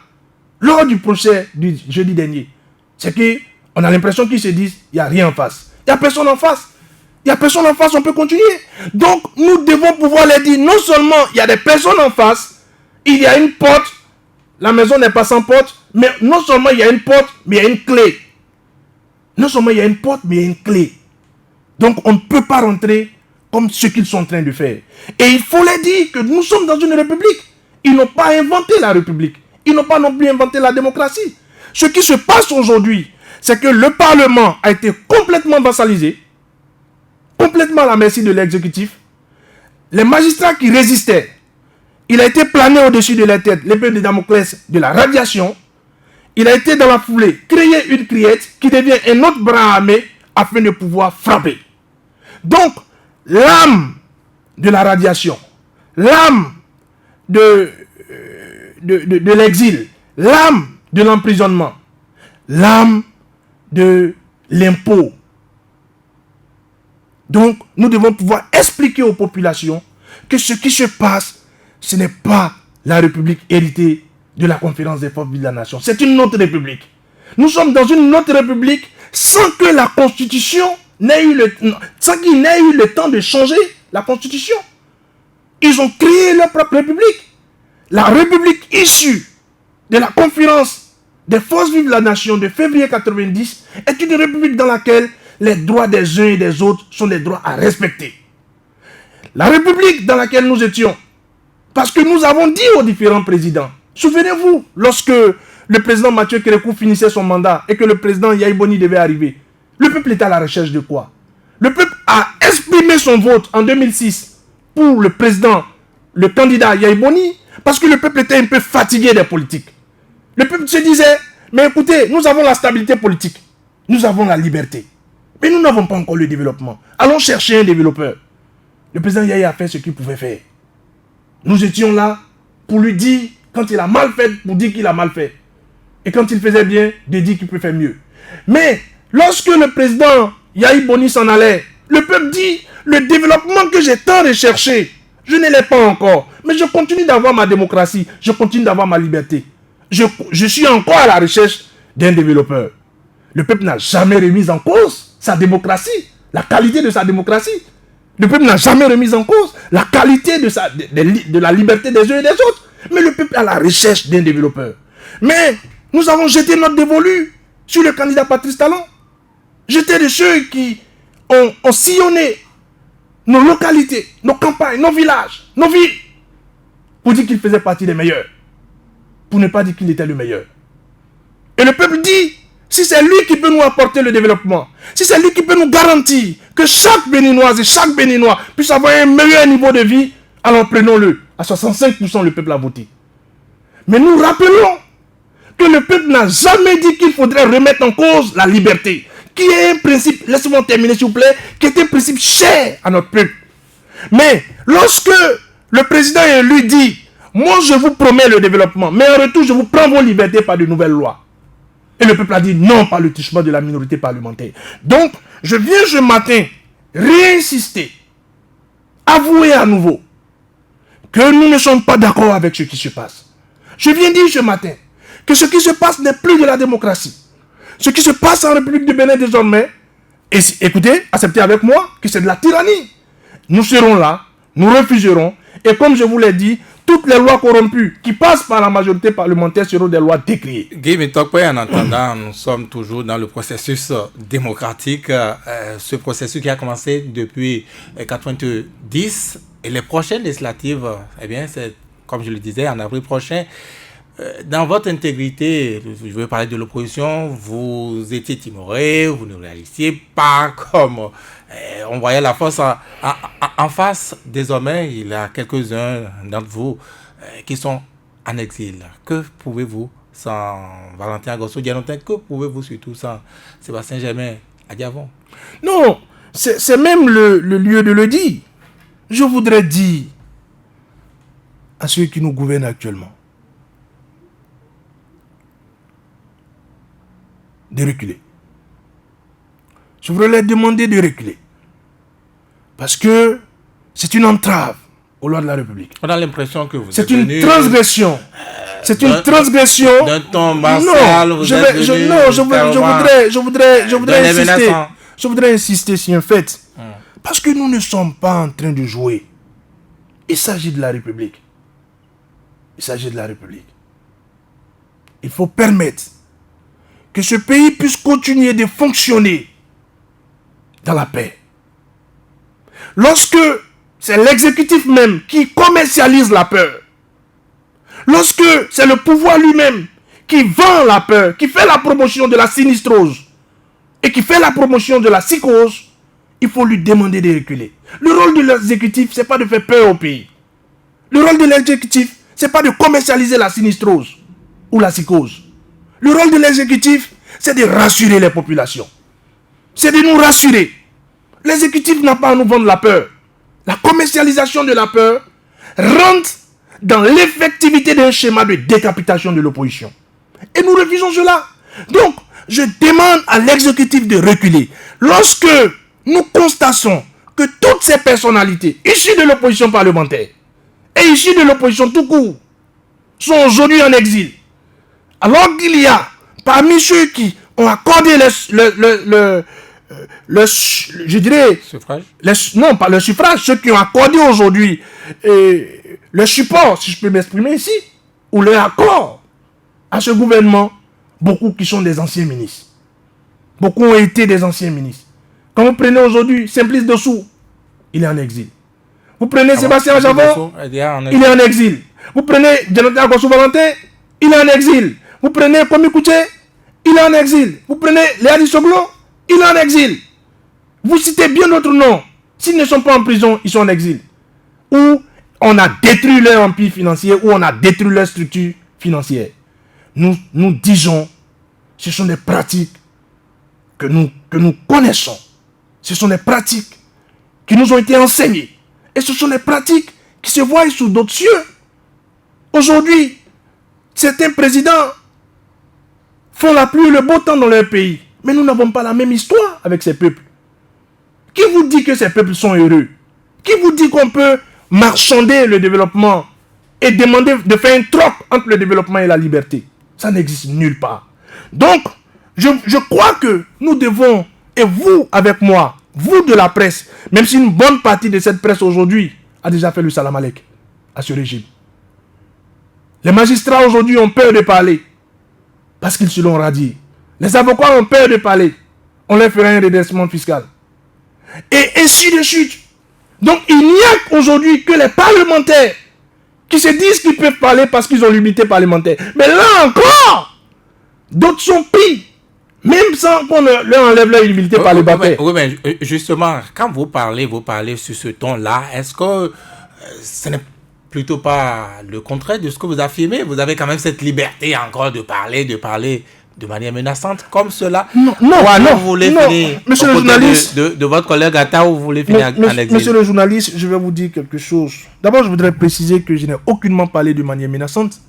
lors du procès du jeudi dernier, c'est qu'on a l'impression qu'ils se disent il n'y a rien en face. Il n'y a personne en face. Il n'y a personne en face, on peut continuer. Donc, nous devons pouvoir les dire, non seulement il y a des personnes en face, il y a une porte, la maison n'est pas sans porte, mais non seulement il y a une porte, mais il y a une clé. Non seulement il y a une porte, mais il y a une clé. Donc on ne peut pas rentrer comme ce qu'ils sont en train de faire. Et il faut les dire que nous sommes dans une république. Ils n'ont pas inventé la république. Ils n'ont pas non plus inventé la démocratie. Ce qui se passe aujourd'hui, c'est que le Parlement a été complètement vassalisé, complètement à la merci de l'exécutif. les magistrats qui résistaient, il a été plané au-dessus de la tête, l'épée de Damoclès de la radiation. Il a été dans la foulée créer une criette qui devient un autre bras armé afin de pouvoir frapper. Donc, l'âme de la radiation, l'âme de l'exil, l'âme de l'emprisonnement, l'âme de l'impôt. Donc, nous devons pouvoir expliquer aux populations que ce qui se passe, ce n'est pas la République héritée de la conférence des forces vives de la nation. C'est une autre République. Nous sommes dans une autre République sans que la Constitution sans qu'il n'ait eu le temps de changer la Constitution. Ils ont créé leur propre République. La République issue de la conférence des forces vives de la nation de février 90 est une République dans laquelle les droits des uns et des autres sont des droits à respecter. La République dans laquelle nous étions, parce que nous avons dit aux différents présidents, souvenez-vous, lorsque le président Mathieu Kérékou finissait son mandat et que le président Yahi Boni devait arriver, le peuple était à la recherche de quoi? Le peuple a exprimé son vote en 2006 pour le président, le candidat Yahi Boni, parce que le peuple était un peu fatigué des politiques. Le peuple se disait, mais écoutez, nous avons la stabilité politique, nous avons la liberté, mais nous n'avons pas encore le développement. Allons chercher un développeur. Le président Yahi a fait ce qu'il pouvait faire. Nous étions là pour lui dire, quand il a mal fait, pour dire qu'il a mal fait. Et quand il faisait bien, de dire qu'il peut faire mieux. Mais lorsque le président Yahi Boni s'en allait, le peuple dit, le développement que j'ai tant recherché, je ne l'ai pas encore. Mais je continue d'avoir ma démocratie, je continue d'avoir ma liberté. Je suis encore à la recherche d'un développeur. Le peuple n'a jamais remis en cause sa démocratie, la qualité de sa démocratie. Le peuple n'a jamais remis en cause la qualité de la liberté des uns et des autres. Mais le peuple est à la recherche d'un développeur. Mais nous avons jeté notre dévolu sur le candidat Patrice Talon. J'étais de ceux qui ont sillonné nos localités, nos campagnes, nos villages, nos villes, pour dire qu'il faisait partie des meilleurs. Pour ne pas dire qu'il était le meilleur. Et le peuple dit, si c'est lui qui peut nous apporter le développement, si c'est lui qui peut nous garantir que chaque Béninoise et chaque Béninois puisse avoir un meilleur niveau de vie, alors prenons-le. À 65%, le peuple a voté. Mais nous rappelons que le peuple n'a jamais dit qu'il faudrait remettre en cause la liberté, qui est un principe, laissez-moi terminer s'il vous plaît, qui est un principe cher à notre peuple. Mais lorsque le président lui dit, moi je vous promets le développement, mais en retour je vous prends vos libertés par de nouvelles lois. Et le peuple a dit non par le truchement de la minorité parlementaire. Donc, je viens ce matin réinsister, avouer à nouveau que nous ne sommes pas d'accord avec ce qui se passe. Je viens dire ce matin que ce qui se passe n'est plus de la démocratie. Ce qui se passe en République du Bénin désormais, et écoutez, acceptez avec moi que c'est de la tyrannie. Nous serons là, nous refuserons, et comme je vous l'ai dit, toutes les lois corrompues qui passent par la majorité parlementaire seront des lois décriées. Guy Mitokpe, en attendant, nous sommes toujours dans le processus démocratique, ce processus qui a commencé depuis 1990, et les prochaines législatives, eh bien, c'est, comme je le disais, en avril prochain. Dans votre intégrité, je veux parler de l'opposition, vous étiez timoré, vous ne réalisiez pas comme on voyait la force en face. Désormais, il y a quelques-uns d'entre vous qui sont en exil. Que pouvez-vous sans Valentin Agosso Dianotin, que pouvez-vous surtout sans Sébastien Germain Adiavon? Non, c'est même le lieu de le dire. Je voudrais dire à ceux qui nous gouvernent actuellement de reculer. Je voudrais leur demander de reculer. Parce que c'est une entrave aux lois de la République. On a l'impression que vous c'est une transgression. C'est une transgression. D'un ton martial, je voudrais insister sur un fait. Parce que nous ne sommes pas en train de jouer. Il s'agit de la République. Il s'agit de la République. Il faut permettre que ce pays puisse continuer de fonctionner dans la paix. Lorsque c'est l'exécutif même qui commercialise la peur, lorsque c'est le pouvoir lui-même qui vend la peur, qui fait la promotion de la sinistrose et qui fait la promotion de la psychose, il faut lui demander de reculer. Le rôle de l'exécutif, ce n'est pas de faire peur au pays. Le rôle de l'exécutif, ce n'est pas de commercialiser la sinistrose ou la psychose. Le rôle de l'exécutif, c'est de rassurer les populations. C'est de nous rassurer. L'exécutif n'a pas à nous vendre la peur. La commercialisation de la peur rentre dans l'effectivité d'un schéma de décapitation de l'opposition. Et nous refusons cela. Donc, je demande à l'exécutif de reculer. Lorsque nous constatons que toutes ces personnalités issues de l'opposition parlementaire et issues de l'opposition tout court sont aujourd'hui en exil, alors qu'il y a parmi ceux qui ont accordé je dirais, suffrage. Non, pas le suffrage, ceux qui ont accordé aujourd'hui le support, si je peux m'exprimer ici, ou le accord à ce gouvernement, beaucoup qui sont des anciens ministres. Beaucoup ont été des anciens ministres. Quand vous prenez aujourd'hui Simplice Dessous, il est en exil. Vous prenez Sébastien Javon, il est en exil. Vous prenez Jonathan Agossou-Valentin, il est en exil. Vous prenez Kwame Kouché, il est en exil. Vous prenez Léa Soglo, il est en exil. Vous citez bien d'autres noms. S'ils ne sont pas en prison, ils sont en exil. Ou on a détruit leur empire financier, ou on a détruit leur structure financière. Nous disons, ce sont des pratiques que nous connaissons. Ce sont des pratiques qui nous ont été enseignées. Et ce sont des pratiques qui se voient sous d'autres cieux. Aujourd'hui, certains présidents font la pluie et le beau temps dans leur pays. Mais nous n'avons pas la même histoire avec ces peuples. Qui vous dit que ces peuples sont heureux? Qui vous dit qu'on peut marchander le développement et demander de faire un troc entre le développement et la liberté? Ça n'existe nulle part. Donc, je crois que nous devons, et vous avec moi, vous de la presse, même si une bonne partie de cette presse aujourd'hui a déjà fait le salam alek à ce régime. Les magistrats aujourd'hui ont peur de parler parce qu'ils se l'ont radié. Les avocats ont peur de parler. On leur fera un redressement fiscal. Et ainsi de suite. Donc il n'y a aujourd'hui que les parlementaires qui se disent qu'ils peuvent parler parce qu'ils ont l'unité parlementaire. Mais là encore, d'autres sont pris. Même sans qu'on leur enlève leur humilité parlementaire. Oui, mais justement, quand vous parlez sur ce ton-là, est-ce que ce n'est plutôt pas le contraire de ce que vous affirmez? Vous avez quand même cette liberté encore de parler de manière menaçante comme cela. Non, vous voulez finir monsieur le journaliste, de votre collègue Atta, ou vous voulez finir en exil? Monsieur le journaliste, je vais vous dire quelque chose. D'abord, je voudrais préciser que je n'ai aucunement parlé de manière menaçante.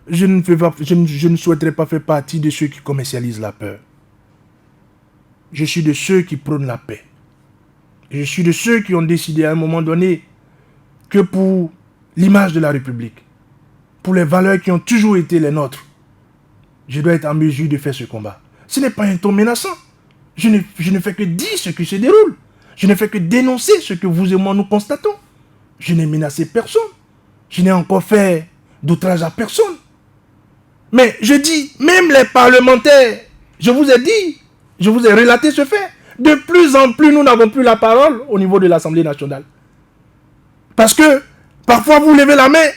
Je ne souhaiterais pas faire partie de ceux qui commercialisent la peur. Je suis de ceux qui prônent la paix. Je suis de ceux qui ont décidé à un moment donné que pour l'image de la République, pour les valeurs qui ont toujours été les nôtres, je dois être en mesure de faire ce combat. Ce n'est pas un ton menaçant. Je ne fais que dire ce qui se déroule. Je ne fais que dénoncer ce que vous et moi nous constatons. Je n'ai menacé personne. Je n'ai encore fait d'outrage à personne. Mais je dis, même les parlementaires, je vous ai dit, je vous ai relaté ce fait. De plus en plus, nous n'avons plus la parole au niveau de l'Assemblée nationale. Parce que, parfois, vous levez la main,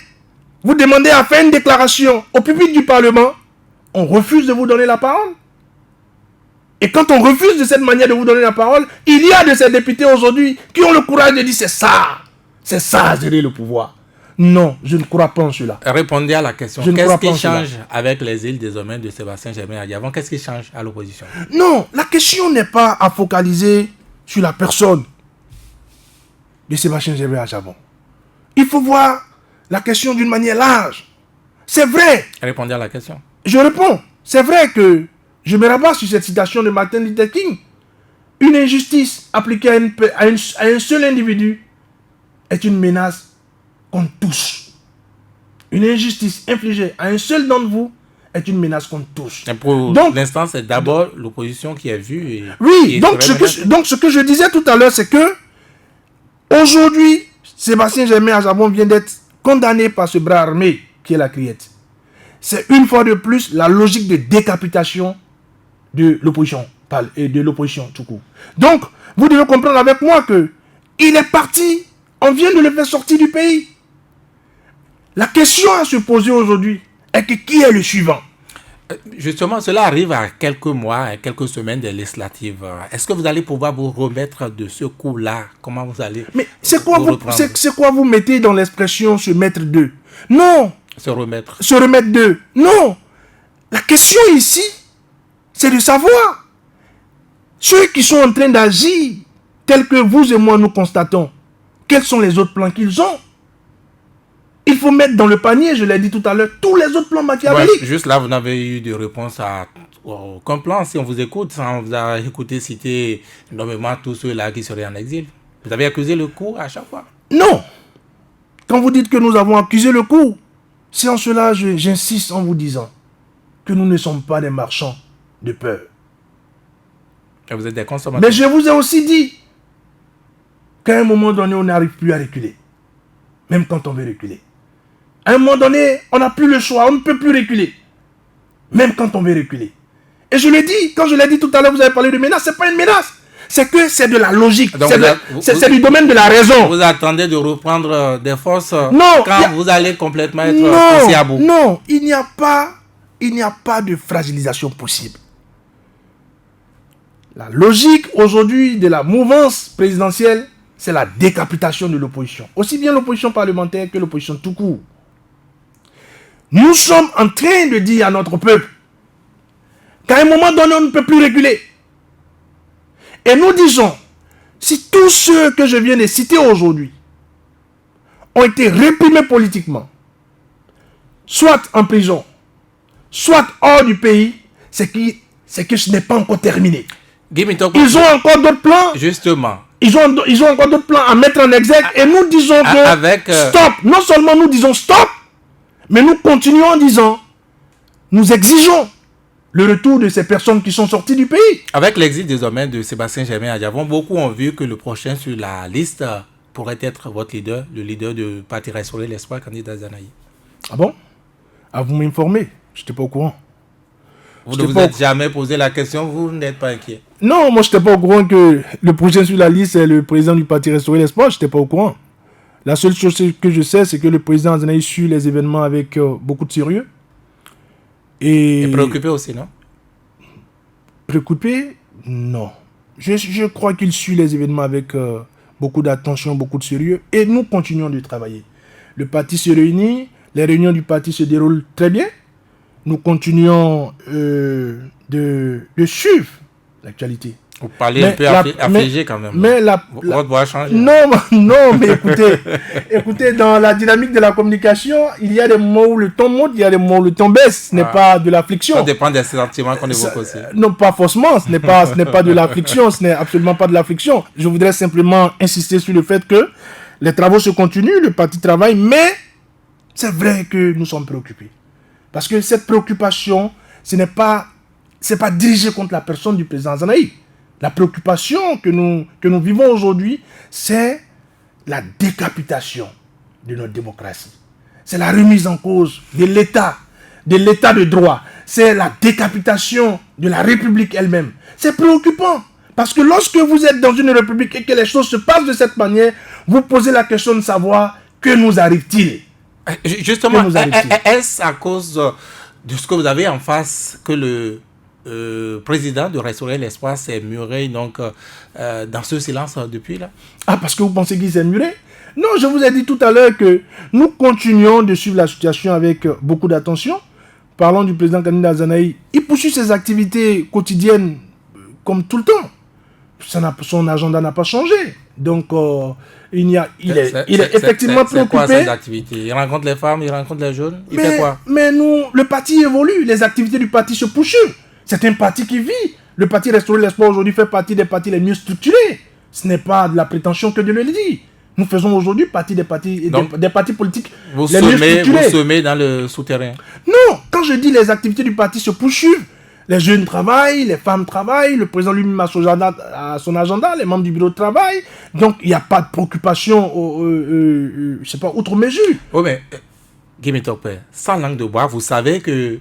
vous demandez à faire une déclaration au public du Parlement, on refuse de vous donner la parole. Et quand on refuse de cette manière de vous donner la parole, il y a de ces députés aujourd'hui qui ont le courage de dire c'est ça, gérer le pouvoir. Non, je ne crois pas en cela. Répondez à la question. Qu'est-ce qui change avec les îles désormais de Sébastien Germain Adjavon? Qu'est-ce qui change à l'opposition? Non, la question n'est pas à focaliser sur la personne de Sébastien Germain Adjavon. Il faut voir la question d'une manière large. C'est vrai. Répondez à la question. Je réponds. C'est vrai que je me rabats sur cette citation de Martin Luther King. Une injustice appliquée à un seul individu est une menace contre tous. Une injustice infligée à un seul d'entre vous est une menace contre tous. Et pour l'instant, c'est d'abord l'opposition qui est vue. Oui, donc ce que je disais tout à l'heure, c'est que aujourd'hui, Sébastien Germain Adjavon vient d'être condamné par ce bras armé qui est la Criette. C'est une fois de plus la logique de décapitation de l'opposition et de l'opposition tout court. Donc, vous devez comprendre avec moi que il est parti, on vient de le faire sortir du pays. La question à se poser aujourd'hui est que qui est le suivant? Justement, cela arrive à quelques mois, quelques semaines des législatives. Est-ce que vous allez pouvoir vous remettre de ce coup-là? Comment vous allez... Mais c'est quoi vous mettez dans l'expression se mettre d'eux? Non. Se remettre. Se remettre d'eux. Non. La question ici, c'est de savoir ceux qui sont en train d'agir tels que vous et moi nous constatons, quels sont les autres plans qu'ils ont? Il faut mettre dans le panier, je l'ai dit tout à l'heure, tous les autres plans machiavéliques. Ouais, juste là, vous n'avez eu de réponse à aucun plan. Si on vous écoute, on vous a écouté citer nommément tous ceux-là qui seraient en exil. Vous avez accusé le coup à chaque fois. Non. Quand vous dites que nous avons accusé le coup, c'est en cela j'insiste en vous disant que nous ne sommes pas des marchands de peur. Et vous êtes des consommateurs. Mais je vous ai aussi dit qu'à un moment donné, on n'arrive plus à reculer. Même quand on veut reculer. À un moment donné, on n'a plus le choix, on ne peut plus reculer. Même quand on veut reculer. Et je l'ai dit, quand je l'ai dit tout à l'heure, vous avez parlé de menace, ce n'est pas une menace. C'est que c'est de la logique. C'est du domaine de la raison. Vous attendez de reprendre des forces non, quand vous allez complètement être poussé à bout. Non, il n'y a pas de fragilisation possible. La logique aujourd'hui de la mouvance présidentielle, c'est la décapitation de l'opposition. Aussi bien l'opposition parlementaire que l'opposition tout court. Nous sommes en train de dire à notre peuple qu'à un moment donné, on ne peut plus reculer. Et nous disons, si tous ceux que je viens de citer aujourd'hui ont été réprimés politiquement, soit en prison, soit hors du pays, c'est que ce n'est pas encore terminé. Ils ont encore d'autres plans. Justement. Ils ont encore d'autres plans à mettre en exergue. Et nous disons que stop. Non seulement nous disons stop, mais nous continuons en disant, nous exigeons le retour de ces personnes qui sont sorties du pays. Avec l'exil désormais de Sébastien Germain Adjavon, beaucoup ont vu que le prochain sur la liste pourrait être votre leader, le leader du Parti Restaurer l'Espoir, candidat Zanaï. Ah bon? À vous m'informer. Je n'étais pas au courant. Vous ne vous êtes jamais posé la question, vous n'êtes pas inquiet? Non, moi je n'étais pas au courant que le prochain sur la liste est le président du Parti Restaurer l'Espoir. Je n'étais pas au courant. La seule chose que je sais, c'est que le président Zanaï suit les événements avec beaucoup de sérieux. Et préoccupé aussi, non? Préoccupé? Non. Je crois qu'il suit les événements avec beaucoup d'attention, beaucoup de sérieux. Et nous continuons de travailler. Le parti se réunit, les réunions du parti se déroulent très bien. Nous continuons de suivre l'actualité. Vous parlez un peu affligé quand même. Mais votre voix a changé. Non, mais écoutez, dans la dynamique de la communication, il y a des moments où le ton monte, il y a des moments où le ton baisse. Ce n'est pas de l'affliction. Ça dépend des sentiments qu'on évoque aussi. Non, pas forcément. Ce n'est pas de l'affliction. Ce n'est absolument pas de l'affliction. Je voudrais simplement insister sur le fait que les travaux se continuent, le parti travaille, mais c'est vrai que nous sommes préoccupés. Parce que cette préoccupation, ce n'est pas dirigé contre la personne du président Zanaï. La préoccupation que nous vivons aujourd'hui, c'est la décapitation de notre démocratie. C'est la remise en cause de l'état de droit. C'est la décapitation de la République elle-même. C'est préoccupant. Parce que lorsque vous êtes dans une République et que les choses se passent de cette manière, vous posez la question de savoir que nous arrive-t-il. Justement, est-ce à cause de ce que vous avez en face que le président de Restaurer l'Espoir s'est muré donc, dans ce silence depuis là? Ah, parce que vous pensez qu'il s'est muré? Non, je vous ai dit tout à l'heure que nous continuons de suivre la situation avec beaucoup d'attention. Parlons du président candidat Zanaï. Il poursuit ses activités quotidiennes comme tout le temps. Son agenda n'a pas changé. Donc, il est effectivement préoccupé. C'est quoi ses activités? Il rencontre les femmes, il rencontre les jeunes, il fait quoi? Mais le parti évolue, les activités du parti se poursuivent. C'est un parti qui vit. Le parti Restaurer l'Espoir aujourd'hui fait partie des partis les mieux structurés. Ce n'est pas de la prétention que de le dire. Nous faisons aujourd'hui partie des partis politiques les mieux structurés. Vous semez dans le souterrain? Non, quand je dis les activités du parti se poursuivent, les jeunes travaillent, les femmes travaillent, le président lui-même a son agenda, les membres du bureau travaillent. Donc, il n'y a pas de préoccupation, je sais pas, outre mesure. Oui, mais, Guy Mitokpe, sans langue de bois, vous savez que,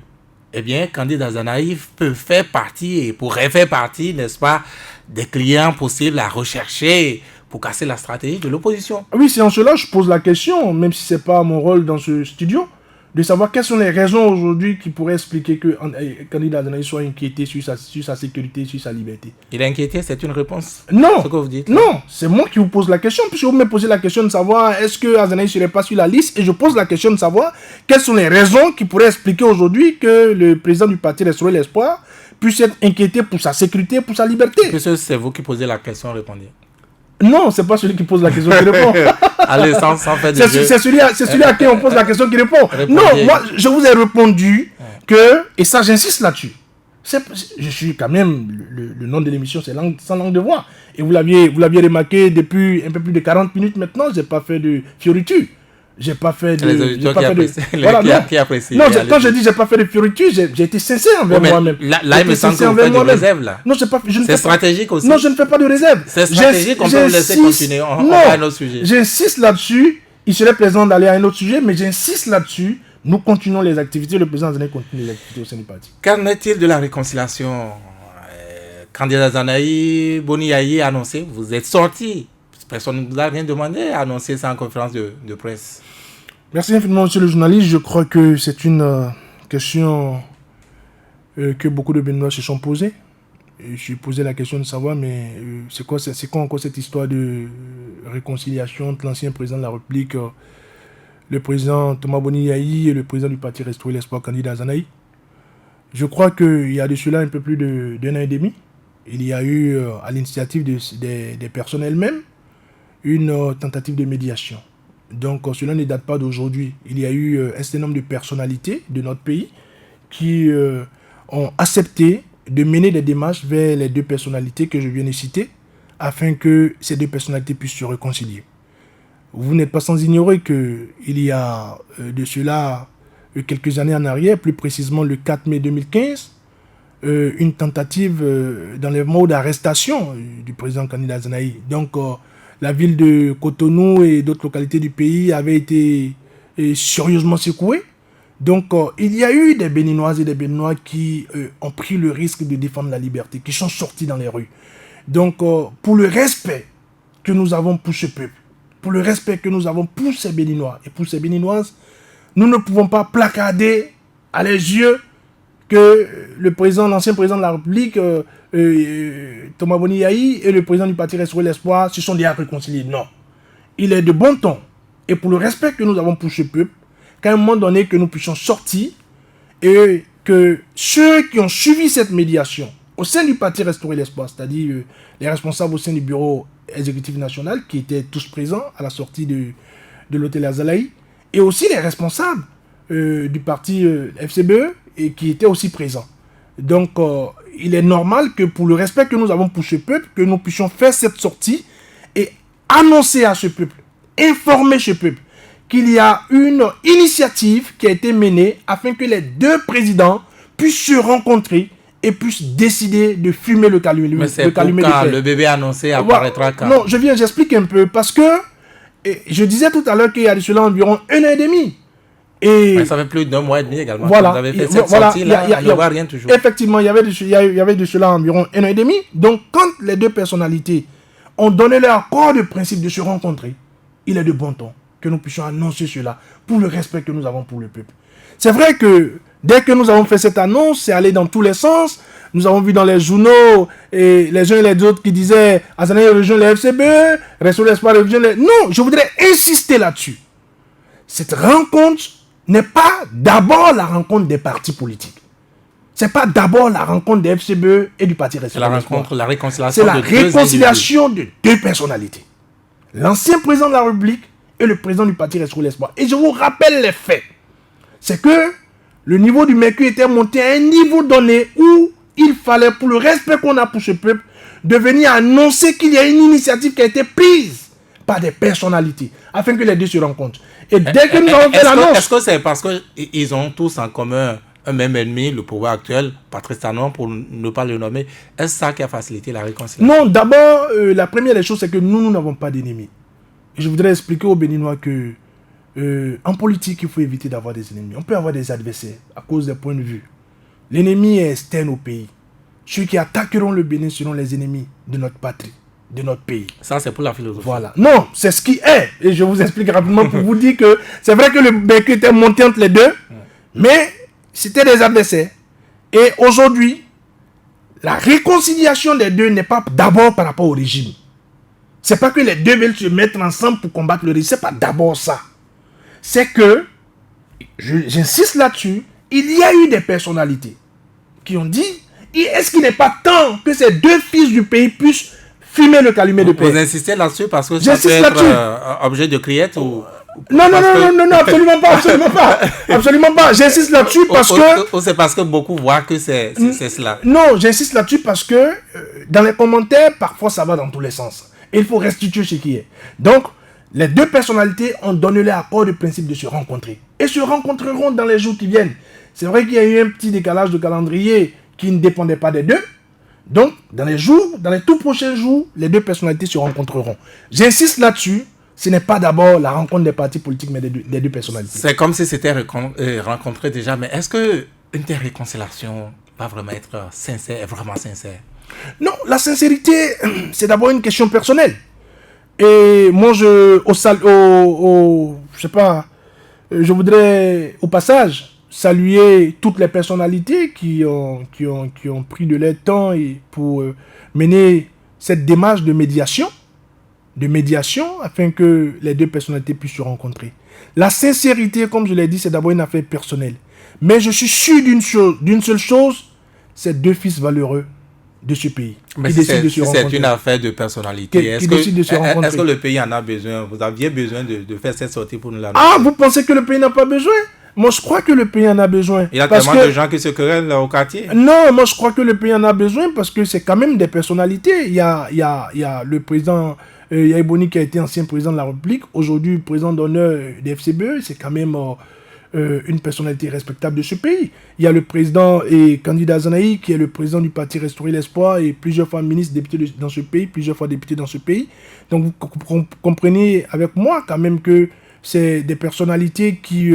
eh bien, candidat Zanaï peut faire partie et pourrait faire partie, n'est-ce pas, des clients possibles à rechercher pour casser la stratégie de l'opposition. Oui, c'est en cela que je pose la question, même si ce n'est pas mon rôle dans ce studio. de savoir quelles sont les raisons aujourd'hui qui pourraient expliquer que candidat Azanaï soit inquiété sur sa sécurité, sur sa liberté. Il est inquiété, c'est une réponse? Non, ce que vous dites, non, c'est moi qui vous pose la question, puisque vous me posez la question de savoir est-ce que Azanaï ne serait pas sur la liste, et je pose la question de savoir quelles sont les raisons qui pourraient expliquer aujourd'hui que le président du parti Restaurer l'Espoir puisse être inquiété pour sa sécurité, pour sa liberté. Puisque c'est vous qui posez la question, répondez. Non, c'est pas celui qui pose la question qui répond. Allez, sans faire de jeu. C'est celui à qui on pose la question qui répond. Répondez. Non, moi, je vous ai répondu que, et ça, j'insiste là-dessus. Je suis quand même, le nom de l'émission, c'est Sans langue de voix. Et vous l'aviez remarqué depuis un peu plus de 40 minutes maintenant, j'ai pas fait de fioriture. J'ai pas fait de... Les auditeurs qui apprécient. Non, quand je dis j'ai pas fait de fioriture, j'ai été sincère envers moi-même. Là, il me semble que vous faites de réserve, là. Non, c'est stratégique aussi. Non, je ne fais pas de réserve. C'est stratégique, on peut vous laisser continuer. On va à un autre sujet. J'insiste là-dessus. Il serait plaisant d'aller à un autre sujet, mais j'insiste là-dessus. Nous continuons les activités. Le président Azanaï continue les activités au sein du parti. Qu'en est-il de la réconciliation? Candidat Azanaï, Boni Yayi a annoncé, vous êtes sorti. Personne ne vous a rien demandé, a annoncé ça en conférence de presse. Merci infiniment, monsieur le journaliste. Je crois que c'est une question que beaucoup de Béninois se sont posées. Je suis posé la question de savoir, mais c'est quoi encore cette histoire de réconciliation entre l'ancien président de la République, le président Thomas Boni Yayi et le président du parti Restaurer l'Espoir, candidat Azanaï. Je crois qu'il y a de cela un peu plus d'un an et demi. Il y a eu, à l'initiative des personnes elles-mêmes, une tentative de médiation. Donc cela ne date pas d'aujourd'hui. Il y a eu un certain nombre de personnalités de notre pays qui ont accepté de mener des démarches vers les deux personnalités que je viens de citer afin que ces deux personnalités puissent se réconcilier. Vous n'êtes pas sans ignorer qu'il y a de cela quelques années en arrière, plus précisément le 4 mai 2015, une tentative d'enlèvement ou d'arrestation du président candidat Azanaï. Donc la ville de Cotonou et d'autres localités du pays avaient été sérieusement secouées. Donc, il y a eu des Béninoises et des Béninois qui ont pris le risque de défendre la liberté, qui sont sortis dans les rues. Donc, pour le respect que nous avons pour ce peuple, pour le respect que nous avons pour ces Béninois et pour ces Béninoises, nous ne pouvons pas placarder à les yeux que l'ancien président de la République, Thomas Boni Yayi, et le président du parti Restaurer l'Espoir se sont déjà réconciliés. Non. Il est de bon ton. Et pour le respect que nous avons pour ce peuple, qu'à un moment donné, que nous puissions sortir et que ceux qui ont suivi cette médiation au sein du parti Restaurer l'Espoir, c'est-à-dire les responsables au sein du bureau exécutif national qui étaient tous présents à la sortie de l'hôtel Azalaï, et aussi les responsables du parti FCBE et qui étaient aussi présents. Donc, il est normal que pour le respect que nous avons pour ce peuple, que nous puissions faire cette sortie et annoncer à ce peuple, informer ce peuple qu'il y a une initiative qui a été menée afin que les deux présidents puissent se rencontrer et puissent décider de fumer le calumet. Mais c'est quand le bébé annoncé apparaîtra quand? Non, j'explique un peu parce que je disais tout à l'heure qu'il y a de cela environ un an et demi. Et ça fait plus d'un mois et demi également. Voilà, vous avez fait cette sortie-là, on ne voit rien toujours. Effectivement, il y avait de cela environ un an et demi. Donc, quand les deux personnalités ont donné leur accord de principe de se rencontrer, il est de bon ton que nous puissions annoncer cela pour le respect que nous avons pour le peuple. C'est vrai que dès que nous avons fait cette annonce, c'est allé dans tous les sens. Nous avons vu dans les journaux et les uns et les autres qui disaient Azanaï rejoint les FCBE, Restaurer l'Espoir rejoint les... Non, je voudrais insister là-dessus. Cette rencontre n'est pas d'abord la rencontre des partis politiques. Ce n'est pas d'abord la rencontre des FCBE et du parti Restaurer l'Espoir. C'est la réconciliation. C'est la réconciliation de deux personnalités. L'ancien président de la République et le président du parti Restaurer l'Espoir. Et je vous rappelle les faits. C'est que le niveau du mercure était monté à un niveau donné où il fallait, pour le respect qu'on a pour ce peuple, de venir annoncer qu'il y a une initiative qui a été prise par des personnalités, afin que les deux se rencontrent. Et dès que nous avons fait l'annonce... Est-ce que c'est parce qu'ils ont tous en commun un même ennemi, le pouvoir actuel, Patrice Talon, pour ne pas le nommer? Est-ce ça qui a facilité la réconciliation? Non, d'abord, la première des choses, c'est que nous n'avons pas d'ennemis. Et je voudrais expliquer aux Béninois que en politique, il faut éviter d'avoir des ennemis. On peut avoir des adversaires à cause des points de vue. L'ennemi est externe au pays. Ceux qui attaqueront le Bénin seront les ennemis de notre patrie, de notre pays. Ça, c'est pour la philosophie. Voilà. Non, c'est ce qui est. Et je vous explique rapidement pour vous dire que c'est vrai que le mercure était monté entre les deux, Mais c'était des adversaires. Et aujourd'hui, la réconciliation des deux n'est pas d'abord par rapport au régime. C'est pas que les deux veulent se mettre ensemble pour combattre le régime. C'est pas d'abord ça. C'est que, j'insiste là-dessus, il y a eu des personnalités qui ont dit, est-ce qu'il n'est pas temps que ces deux fils du pays puissent fumer le calumet de paix? Vous insistez là-dessus parce que ça peut être objet de criette ou... Non, absolument pas. Absolument pas. J'insiste là-dessus parce que... Ou c'est parce que beaucoup voient que c'est cela? Non, j'insiste là-dessus parce que dans les commentaires, parfois ça va dans tous les sens. Et il faut restituer ce qui est. Donc, les deux personnalités ont donné leur accord de principe de se rencontrer. Et se rencontreront dans les jours qui viennent. C'est vrai qu'il y a eu un petit décalage de calendrier qui ne dépendait pas des deux. Donc, dans les tout prochains jours, les deux personnalités se rencontreront. J'insiste là-dessus. Ce n'est pas d'abord la rencontre des partis politiques, mais des deux personnalités. C'est comme si c'était rencontré déjà. Mais est-ce qu'une telle réconciliation va vraiment être sincère, vraiment sincère? Non, la sincérité, c'est d'abord une question personnelle. Et moi, je voudrais au passage saluer toutes les personnalités qui ont pris de leur temps pour mener cette démarche de médiation afin que les deux personnalités puissent se rencontrer. La sincérité, comme je l'ai dit, c'est d'abord une affaire personnelle. Mais je suis sûr d'une seule chose, c'est deux fils valeureux de ce pays. Mais c'est une affaire de personnalité. Est-ce que le pays en a besoin? Vous aviez besoin de faire cette sortie pour nous l'annoncer? Ah, vous pensez que le pays n'a pas besoin? Moi, je crois que le pays en a besoin. Il y a tellement de gens qui se querellent au quartier. Non, moi, je crois que le pays en a besoin parce que c'est quand même des personnalités. Il y a le président Yahya Boni qui a été ancien président de la République, aujourd'hui président d'honneur des FCBE. C'est quand même une personnalité respectable de ce pays. Il y a le président et candidat Zanaï qui est le président du parti Restaurer l'Espoir et plusieurs fois ministre, député dans ce pays, plusieurs fois député dans ce pays. Donc vous comprenez avec moi quand même que c'est des personnalités qui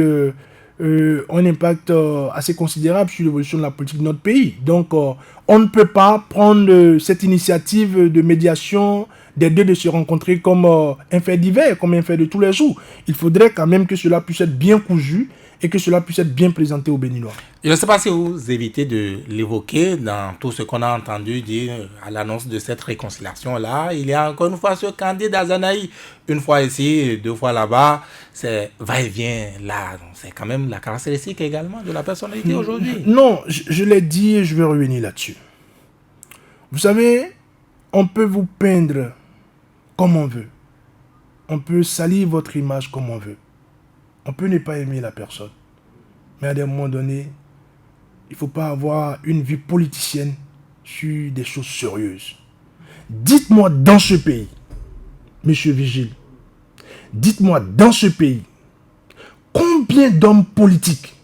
ont un impact assez considérable sur l'évolution de la politique de notre pays. Donc on ne peut pas prendre cette initiative de médiation des deux de se rencontrer comme un fait divers, comme un fait de tous les jours. Il faudrait quand même que cela puisse être bien cousu et que cela puisse être bien présenté aux Béninois. Je ne sais pas si vous évitez de l'évoquer dans tout ce qu'on a entendu dire à l'annonce de cette réconciliation-là. Il y a encore une fois ce candidat Zanaï, une fois ici, deux fois là-bas, c'est va-et-vient là. C'est quand même la caractéristique également de la personnalité aujourd'hui. Non, je l'ai dit et je vais revenir là-dessus. Vous savez, on peut vous peindre comme on veut. On peut salir votre image comme on veut. On peut ne pas aimer la personne. Mais à des moments donnés, il ne faut pas avoir une vie politicienne sur des choses sérieuses. Dites-moi dans ce pays, Monsieur Vigile, dites-moi dans ce pays, combien d'hommes politiques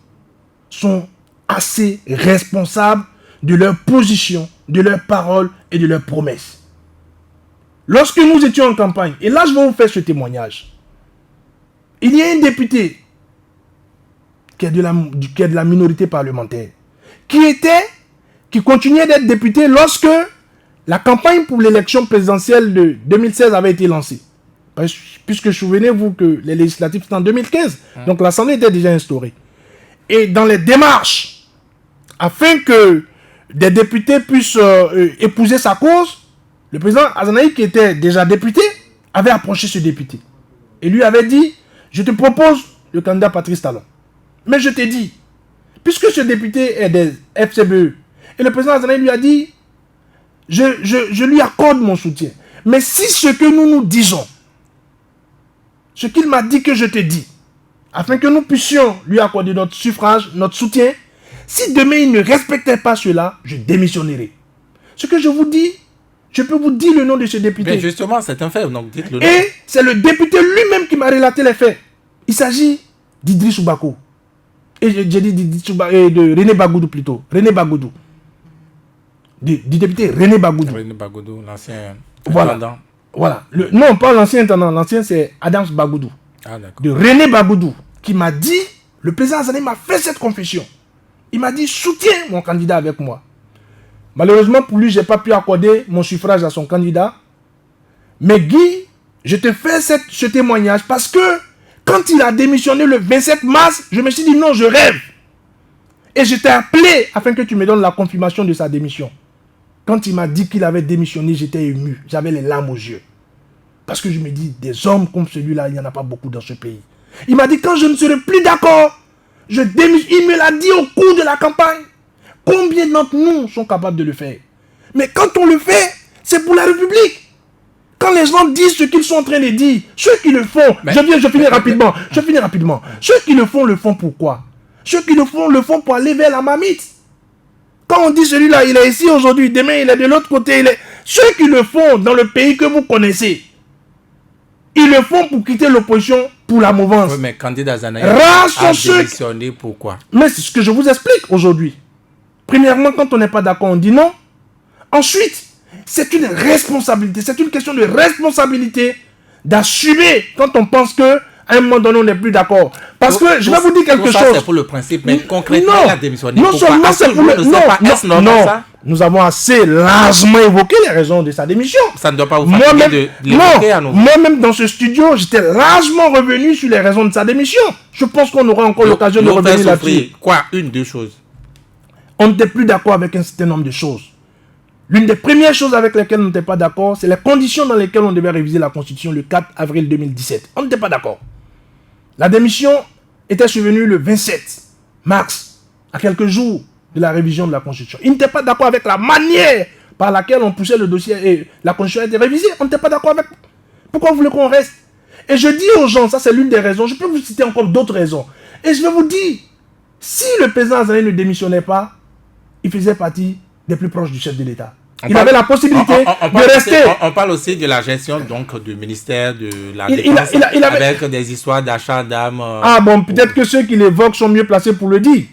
sont assez responsables de leur position, de leurs paroles et de leurs promesses? Lorsque nous étions en campagne, et là je vais vous faire ce témoignage, il y a un député qui est de la minorité parlementaire, qui continuait d'être député lorsque la campagne pour l'élection présidentielle de 2016 avait été lancée. Puisque souvenez-vous que les législatives étaient en 2015, donc l'Assemblée était déjà instaurée. Et dans les démarches, afin que des députés puissent épouser sa cause, le président Azanaï, qui était déjà député, avait approché ce député. Et lui avait dit, je te propose le candidat Patrice Talon. Mais je t'ai dit, puisque ce député est des FCBE, et le président Azanaï lui a dit, je lui accorde mon soutien. Mais si ce que nous disons, ce qu'il m'a dit que je te dis, afin que nous puissions lui accorder notre suffrage, notre soutien, si demain il ne respectait pas cela, je démissionnerai. Ce que je vous dis, je peux vous dire le nom de ce député. Mais justement, c'est un fait, donc dites le nom. Et c'est le député lui-même qui m'a relaté les faits. Il s'agit d'Idriss Oubako. Et j'ai dit de René Bagoudou plutôt. René Bagoudou. Du député René Bagoudou. René Bagoudou, l'ancien intendant. Voilà. Non, pas l'ancien intendant. L'ancien, c'est Adams Bagoudou. Ah, d'accord. De René Bagoudou, qui m'a dit, le président Azanaï m'a fait cette confession. Il m'a dit, soutiens mon candidat avec moi. Malheureusement pour lui, je n'ai pas pu accorder mon suffrage à son candidat. Mais Guy, je te fais ce témoignage parce que quand il a démissionné le 27 mars, je me suis dit non, je rêve. Et je t'ai appelé afin que tu me donnes la confirmation de sa démission. Quand il m'a dit qu'il avait démissionné, j'étais ému. J'avais les larmes aux yeux. Parce que je me dis, des hommes comme celui-là, il n'y en a pas beaucoup dans ce pays. Il m'a dit, quand je ne serai plus d'accord, je démissionne. Il me l'a dit au cours de la campagne. Combien d'entre nous sont capables de le faire? Mais quand on le fait, c'est pour la République. Quand les gens disent ce qu'ils sont en train de dire, ceux qui le font, je finis rapidement. Ceux qui le font pourquoi? Ceux qui le font pour aller vers la marmite. Quand on dit celui-là, il est ici aujourd'hui, demain il est de l'autre côté. Ceux qui le font dans le pays que vous connaissez, ils le font pour quitter l'opposition pour la mouvance. Oui, mais candidat Zanaï a démissionné, pourquoi? Mais c'est ce que je vous explique aujourd'hui. Premièrement, quand on n'est pas d'accord, on dit non. Ensuite, c'est une responsabilité, c'est une question de responsabilité d'assumer quand on pense que à un moment donné, on n'est plus d'accord. Parce que je vais vous dire quelque chose. C'est pour le principe, mais concrètement, il a démissionné. Non seulement c'est pour le... Non, nous avons assez largement évoqué les raisons de sa démission. Ça ne doit pas vous fatiguer de l'évoquer à nouveau. Moi-même, dans ce studio, j'étais largement revenu sur les raisons de sa démission. Je pense qu'on aura encore l'occasion de revenir là-dessus. Quoi? Deux choses. On n'était plus d'accord avec un certain nombre de choses. L'une des premières choses avec lesquelles on n'était pas d'accord, c'est les conditions dans lesquelles on devait réviser la Constitution le 4 avril 2017. On n'était pas d'accord. La démission était survenue le 27 mars, à quelques jours de la révision de la Constitution. Il n'était pas d'accord avec la manière par laquelle on poussait le dossier et la Constitution a été révisée. On n'était pas d'accord avec... Pourquoi vous voulez qu'on reste? Et je dis aux gens, ça c'est l'une des raisons, je peux vous citer encore d'autres raisons. Et je vais vous dire, si le président Azali ne démissionnait pas, il faisait partie des plus proches du chef de l'État. Il avait la possibilité de rester. On parle aussi de la gestion donc du ministère de la Défense avec des histoires d'achat d'armes. Ah bon, peut-être que ceux qui l'évoquent sont mieux placés pour le dire.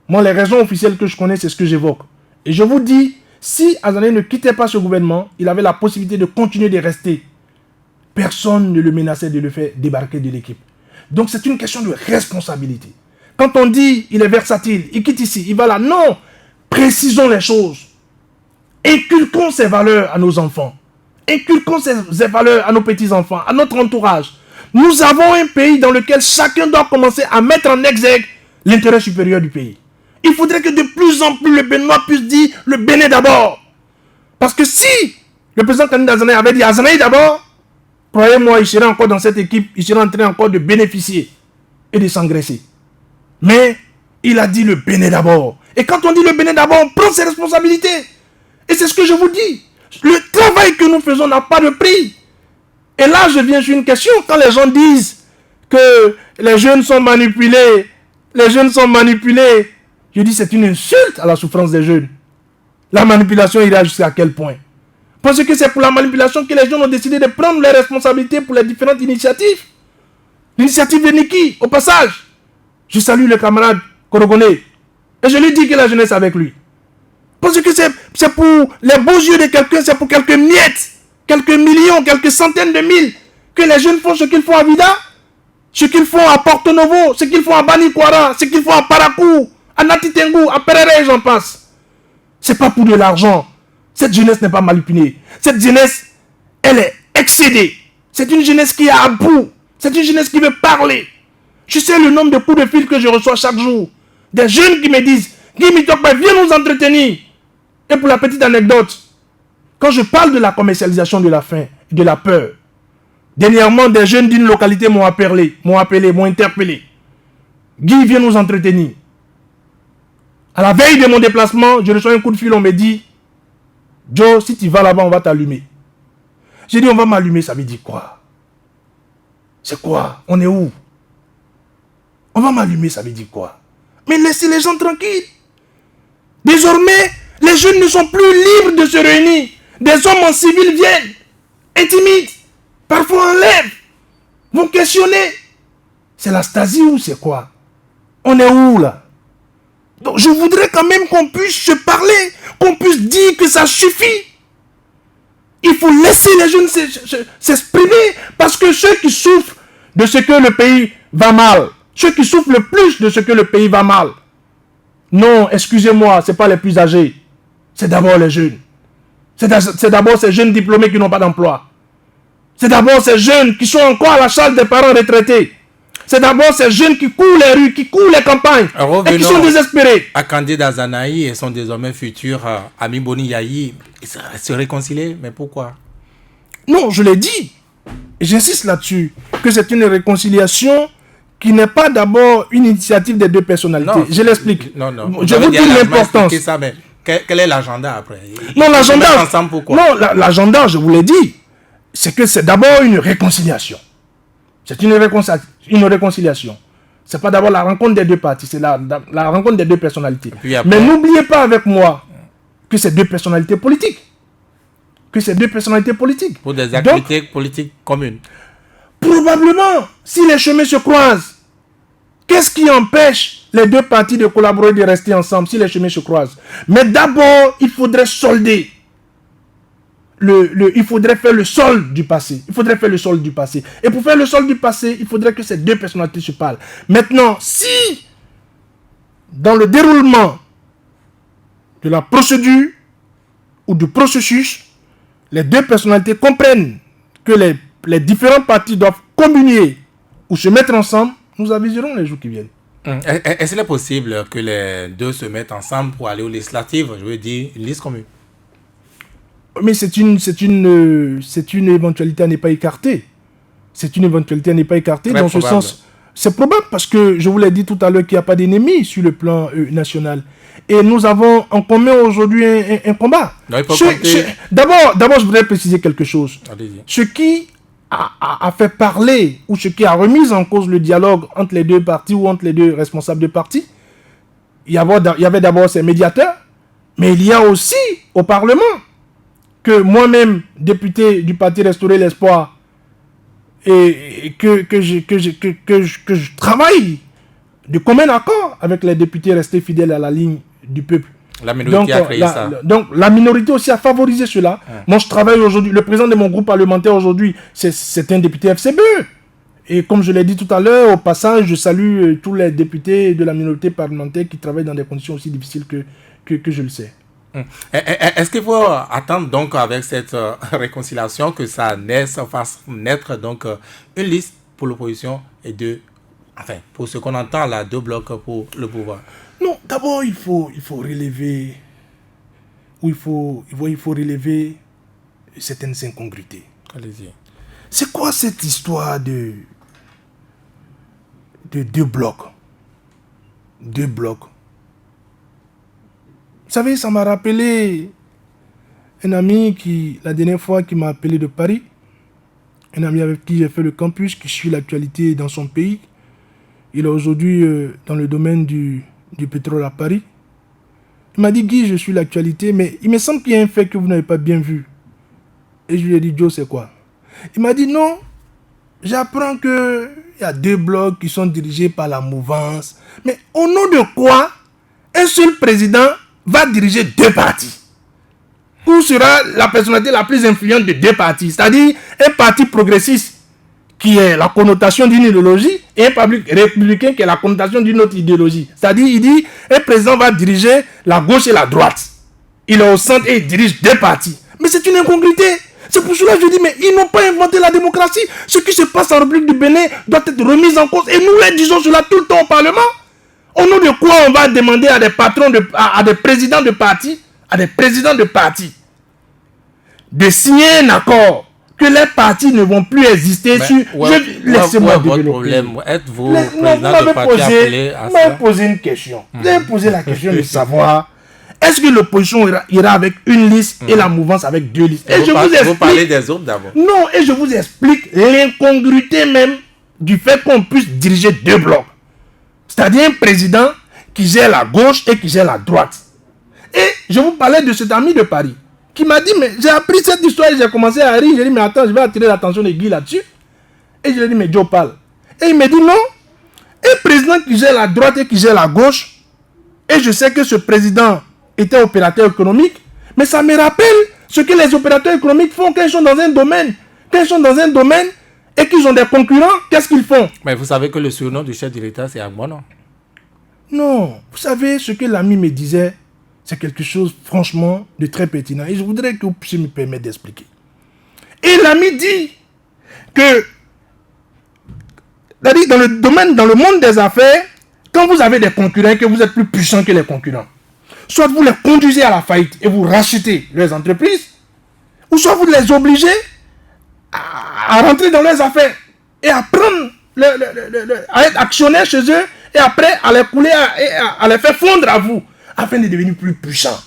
Moi, les raisons officielles que je connais, c'est ce que j'évoque. Et je vous dis, si Azali ne quittait pas ce gouvernement, il avait la possibilité de continuer de rester. Personne ne le menaçait de le faire débarquer de l'équipe. Donc c'est une question de responsabilité. Quand on dit il est versatile, il quitte ici, il va là, non. Précisons les choses. Inculquons ces valeurs à nos enfants. Inculquons ces valeurs à nos petits-enfants, à notre entourage. Nous avons un pays dans lequel chacun doit commencer à mettre en exergue l'intérêt supérieur du pays. Il faudrait que de plus en plus le Béninois puisse dire le Bénin d'abord. Parce que si le président candidat Azanaï avait dit Azanaï d'abord, croyez-moi, il serait encore dans cette équipe, il serait en train encore de bénéficier et de s'engraisser. Mais il a dit le Bénin d'abord. Et quand on dit le Bénin d'abord, on prend ses responsabilités. Et c'est ce que je vous dis. Le travail que nous faisons n'a pas de prix. Et là, je viens sur une question. Quand les gens disent que les jeunes sont manipulés, je dis c'est une insulte à la souffrance des jeunes. La manipulation ira jusqu'à quel point? Parce que c'est pour la manipulation que les jeunes ont décidé de prendre les responsabilités pour les différentes initiatives. L'initiative de Niki, au passage. Je salue le camarade Korogone. Et je lui dis que la jeunesse est avec lui. Parce que c'est pour les beaux yeux de quelqu'un, c'est pour quelques miettes, quelques millions, quelques centaines de mille, que les jeunes font ce qu'ils font à Vida, ce qu'ils font à Porto Novo, ce qu'ils font à Banikwara, ce qu'ils font à Parakou, à Natitengu, à Perere et j'en passe. C'est pas pour de l'argent. Cette jeunesse n'est pas manipulée. Cette jeunesse, elle est excédée. C'est une jeunesse qui est à bout. C'est une jeunesse qui veut parler. Je sais le nombre de coups de fil que je reçois chaque jour. Des jeunes qui me disent, Guy Mitokba, viens nous entretenir. Et pour la petite anecdote, quand je parle de la commercialisation de la faim, de la peur, dernièrement, des jeunes d'une localité m'ont appelé, m'ont interpellé. Guy, viens nous entretenir. À la veille de mon déplacement, je reçois un coup de fil, on me dit, Joe, si tu vas là-bas, on va t'allumer. J'ai dit, on va m'allumer, ça veut dire quoi? C'est quoi? On est où? On va m'allumer, ça veut dire quoi? Mais laissez les gens tranquilles. Désormais, les jeunes ne sont plus libres de se réunir. Des hommes en civil viennent, intimident, parfois enlèvent, vont questionner. C'est la Stasi ou c'est quoi? On est où là? Donc je voudrais quand même qu'on puisse se parler, qu'on puisse dire que ça suffit. Il faut laisser les jeunes s'exprimer parce que ceux qui souffrent de ce que le pays va mal, ceux qui souffrent le plus de ce que le pays va mal, non, excusez-moi, ce n'est pas les plus âgés. C'est d'abord les jeunes. C'est d'abord ces jeunes diplômés qui n'ont pas d'emploi. C'est d'abord ces jeunes qui sont encore à la charge des parents retraités. C'est d'abord ces jeunes qui courent les rues, qui courent les campagnes, et qui sont désespérés. À Kandé Dazanaï et son désormais futur ami Boni Yayi, se réconcilier, mais pourquoi? Non, je l'ai dit, et j'insiste là-dessus, que c'est une réconciliation qui n'est pas d'abord une initiative des deux personnalités. Non, je l'explique. Non. Je vous dis l'importance. Ça, mais quel est l'agenda après? Non, l'agenda. Non, l'agenda, je vous l'ai dit, c'est que c'est d'abord une réconciliation. C'est une réconciliation. C'est pas d'abord la rencontre des deux parties, c'est la rencontre des deux personnalités. Mais n'oubliez pas avec moi que c'est deux personnalités politiques. Pour des activités politiques communes. Probablement, si les chemins se croisent, qu'est-ce qui empêche les deux parties de collaborer, de rester ensemble si les chemins se croisent? Mais d'abord, il faudrait solder. Il faudrait faire le solde du passé. Et pour faire le solde du passé, il faudrait que ces deux personnalités se parlent. Maintenant, si, dans le déroulement de la procédure ou du processus, les deux personnalités comprennent que les différentes parties doivent communier ou se mettre ensemble, nous aviserons les jours qui viennent. Est-ce qu'il est possible que les deux se mettent ensemble pour aller aux législatives? Je veux dire, une liste commune. Mais c'est une éventualité à ne pas écarter. Dans ce sens. C'est probable parce que je vous l'ai dit tout à l'heure qu'il n'y a pas d'ennemi sur le plan national. Et nous avons en commun aujourd'hui un combat. D'abord, je voudrais préciser quelque chose. Allez-y. Ce qui a fait parler ou ce qui a remis en cause le dialogue entre les deux partis ou entre les deux responsables de partis, il y avait d'abord ces médiateurs, mais il y a aussi au Parlement que moi-même, député du parti Restaurer l'Espoir, et que je travaille de commun accord avec les députés restés fidèles à la ligne du peuple. La minorité a créé ça. Donc la minorité aussi a favorisé cela. Moi je travaille aujourd'hui, le président de mon groupe parlementaire aujourd'hui, c'est un député FCBE. Et comme je l'ai dit tout à l'heure, au passage, je salue tous les députés de la minorité parlementaire qui travaillent dans des conditions aussi difficiles que je le sais. Est-ce qu'il faut attendre donc avec cette réconciliation que ça fasse naître donc une liste pour l'opposition et pour ce qu'on entend là, 2 blocs pour le pouvoir? Non, d'abord il faut relever certaines incongruités. Allez-y. C'est quoi cette histoire de 2 blocs? 2 blocs. Vous savez, ça m'a rappelé un ami la dernière fois, qui m'a appelé de Paris. Un ami avec qui j'ai fait le campus, qui suit l'actualité dans son pays. Il est aujourd'hui dans le domaine du pétrole à Paris. Il m'a dit, Guy, je suis l'actualité, mais il me semble qu'il y a un fait que vous n'avez pas bien vu. Et je lui ai dit, Joe, c'est quoi? Il m'a dit, non, j'apprends qu'il y a 2 blocs qui sont dirigés par la mouvance. Mais au nom de quoi un seul président va diriger 2 partis? Où sera la personnalité la plus influente de 2 partis? C'est-à-dire un parti progressiste qui est la connotation d'une idéologie et un parti républicain qui est la connotation d'une autre idéologie. C'est-à-dire, il dit, un président va diriger la gauche et la droite. Il est au centre et il dirige 2 partis. Mais c'est une incongruité. C'est pour cela que je dis, mais ils n'ont pas inventé la démocratie. Ce qui se passe en République du Bénin doit être remis en cause. Et nous les disons cela tout le temps au Parlement. Au nom de quoi on va demander à des patrons, à des présidents de partis, de signer un accord que les partis ne vont plus exister sur... Laissez-moi votre problème. Êtes-vous président de parti appelé à ça? Vous m'avez posé une question. Vous avez posé la question de savoir est-ce que l'opposition ira avec une liste et la mouvance avec 2 listes. Et vous parlez des autres d'abord. Non, et je vous explique l'incongruité même du fait qu'on puisse diriger 2 blocs. C'est-à-dire un président qui gère la gauche et qui gère la droite. Et je vous parlais de cet ami de Paris qui m'a dit, mais j'ai appris cette histoire et j'ai commencé à rire. J'ai dit, mais attends, je vais attirer l'attention de Guy là-dessus. Et je lui ai dit, mais Joe parle. Et il m'a dit, non, un président qui gère la droite et qui gère la gauche, et je sais que ce président était opérateur économique, mais ça me rappelle ce que les opérateurs économiques font quand ils sont dans un domaine. Quand ils sont dans un domaine et qu'ils ont des concurrents, qu'est-ce qu'ils font? Mais vous savez que le surnom du chef de l'État, c'est Agbono. Non, vous savez, ce que l'ami me disait, c'est quelque chose, franchement, de très pertinent. Et je voudrais que vous puissiez me permettre d'expliquer. Et l'ami dit que c'est-à-dire dans le monde des affaires, quand vous avez des concurrents et que vous êtes plus puissants que les concurrents, soit vous les conduisez à la faillite et vous rachetez leurs entreprises, ou soit vous les obligez à rentrer dans leurs affaires et à prendre, à être actionnaire chez eux et après à les couler et à les faire fondre à vous afin de devenir plus puissants.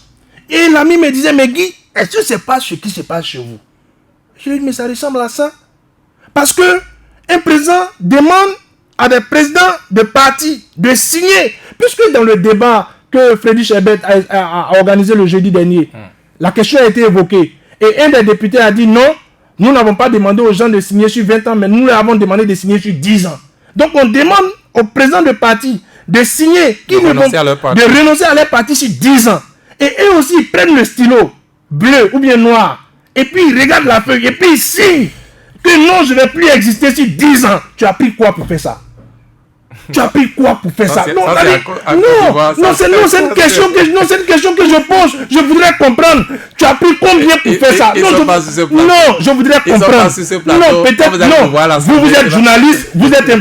Et l'ami me disait, mais Guy, est-ce que c'est pas ce qui se passe chez vous? Je lui ai dit, mais ça ressemble à ça. Parce que un président demande à des présidents de partis de signer, puisque dans le débat que Freddy Chebet a organisé le jeudi dernier, la question a été évoquée. Et un des députés a dit non, nous n'avons pas demandé aux gens de signer sur 20 ans, mais nous leur avons demandé de signer sur 10 ans. Donc on demande aux présidents de partis de signer, de renoncer à leur parti sur 10 ans. Et eux aussi ils prennent le stylo bleu ou bien noir, et puis ils regardent la feuille, et puis ils signent que non, je ne vais plus exister sur 10 ans. Tu as pris quoi pour faire ça? Tu as pris quoi pour faire ça? Non, c'est une question que je pose. Je voudrais comprendre. Tu as pris combien pour faire ça? Non, je voudrais comprendre. Non, peut-être non. Vous êtes journaliste, vous êtes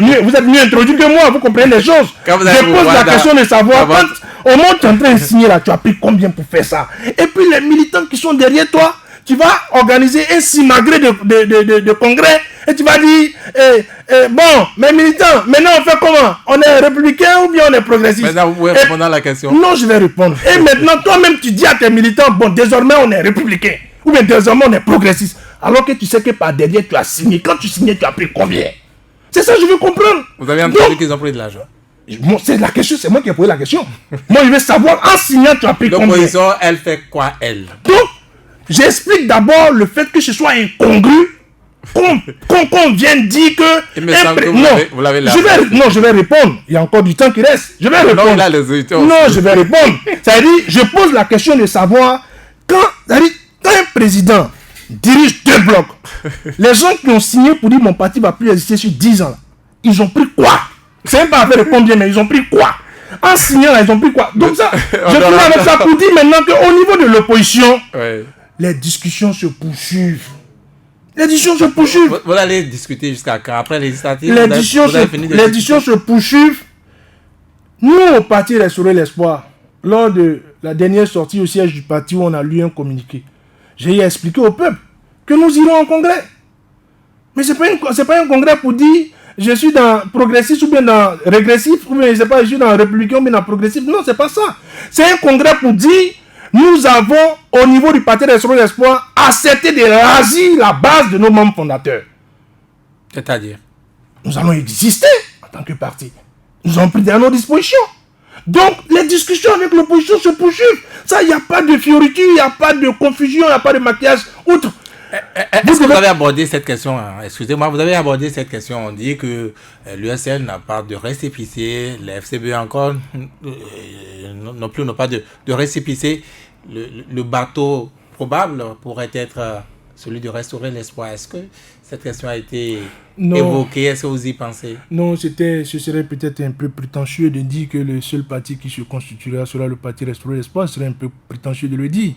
mieux introduit que moi, vous comprenez les choses. Je pose la question de savoir quand au moins tu es en train de signer là, tu as pris combien pour faire ça? Et puis les militants qui sont derrière toi, tu vas organiser un simagré de congrès et tu vas dire bon, mes militants, maintenant on fait comment? On est républicain ou bien on est progressiste? Maintenant vous pouvez répondre à la question. Non, je vais répondre. Et maintenant toi-même tu dis à tes militants, bon, désormais on est républicain ou bien désormais on est progressiste, alors que tu sais que par derrière tu as signé. Quand tu signais, tu as pris combien? C'est ça, je veux comprendre. Vous avez entendu qu'ils ont pris de l'argent? Bon, c'est la question, c'est moi qui ai posé la question. Moi je veux savoir en signant tu as pris combien? L'opposition, elle fait quoi, elle? Donc j'explique d'abord le fait que ce soit incongru qu'on vienne dire que... Je vais répondre. Il y a encore du temps qui reste. Je vais répondre. Je vais répondre. C'est-à-dire, je pose la question de savoir quand un président dirige 2 blocs, les gens qui ont signé pour dire mon parti va plus exister sur 10 ans, ils ont pris quoi? C'est même pas à faire combien, mais ils ont pris quoi? En signant, ils ont pris quoi? Donc ça, je finis avec ça pour dire maintenant qu'au niveau de l'opposition, les discussions se poursuivent. Vous allez discuter jusqu'à quand? Après les législatives? Les discussions se poursuivent. Nous, au parti Restaurer l'Espoir, lors de la dernière sortie au siège du parti où on a lu un communiqué, j'ai expliqué au peuple que nous irons en congrès. Mais ce n'est pas un congrès pour dire je suis dans progressiste ou bien dans régressif, ou bien je suis dans républicain ou bien dans progressif. Non, c'est pas ça. C'est un congrès pour dire nous avons, au niveau du parti Restaurer l'Espoir, accepté de raser la base de nos membres fondateurs. C'est-à-dire? Nous allons exister en tant que parti. Nous avons pris à nos dispositions. Donc, les discussions avec l'opposition se poursuivent. Ça, il n'y a pas de fioriture, il n'y a pas de confusion, il n'y a pas de maquillage. Outre. Est-ce que vous avez abordé cette question? Excusez-moi, vous avez abordé cette question. On dit que l'USL n'a pas de récépissé, le FCB encore non plus n'a pas de récépissé. Le bateau probable pourrait être celui de Restaurer l'Espoir. Est-ce que cette question a été évoquée? Est-ce que vous y pensez? Non, ce serait peut-être un peu prétentieux de dire que le seul parti qui se constituera sera le parti Restaurer l'Espoir. Ce serait un peu prétentieux de le dire.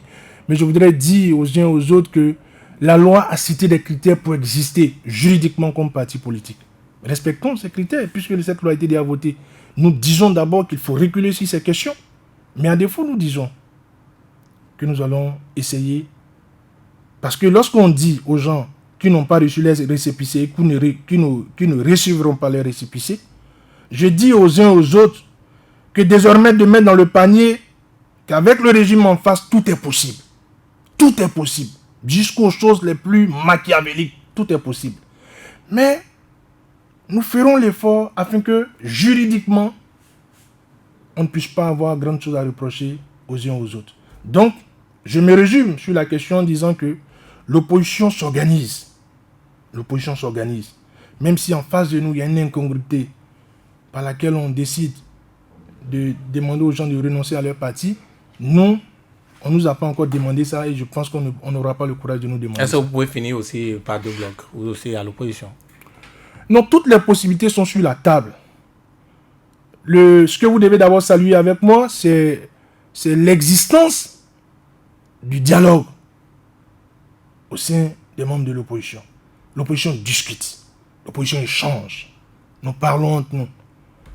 Mais je voudrais dire aux uns et aux autres que la loi a cité des critères pour exister juridiquement comme parti politique. Respectons ces critères, puisque cette loi a été déjà votée. Nous disons d'abord qu'il faut reculer sur ces questions. Mais à défaut, nous disons que nous allons essayer. Parce que lorsqu'on dit aux gens qui n'ont pas reçu les récépissés et qui ne recevront pas les récépissés, je dis aux uns et aux autres que désormais de mettre dans le panier qu'avec le régime en face, tout est possible. Tout est possible. Jusqu'aux choses les plus machiavéliques, tout est possible. Mais nous ferons l'effort afin que juridiquement, on ne puisse pas avoir grande chose à reprocher aux uns aux autres. Donc, je me résume sur la question en disant que l'opposition s'organise. L'opposition s'organise. Même si en face de nous, il y a une incongruité par laquelle on décide de demander aux gens de renoncer à leur parti, nous, on ne nous a pas encore demandé ça et je pense qu'on n'aura pas le courage de nous demander. Est-ce que vous pouvez finir aussi par 2 blocs ou aussi à l'opposition? Non, toutes les possibilités sont sur la table. Ce que vous devez d'abord saluer avec moi, c'est l'existence du dialogue au sein des membres de l'opposition. L'opposition discute, l'opposition échange. nous parlons entre nous.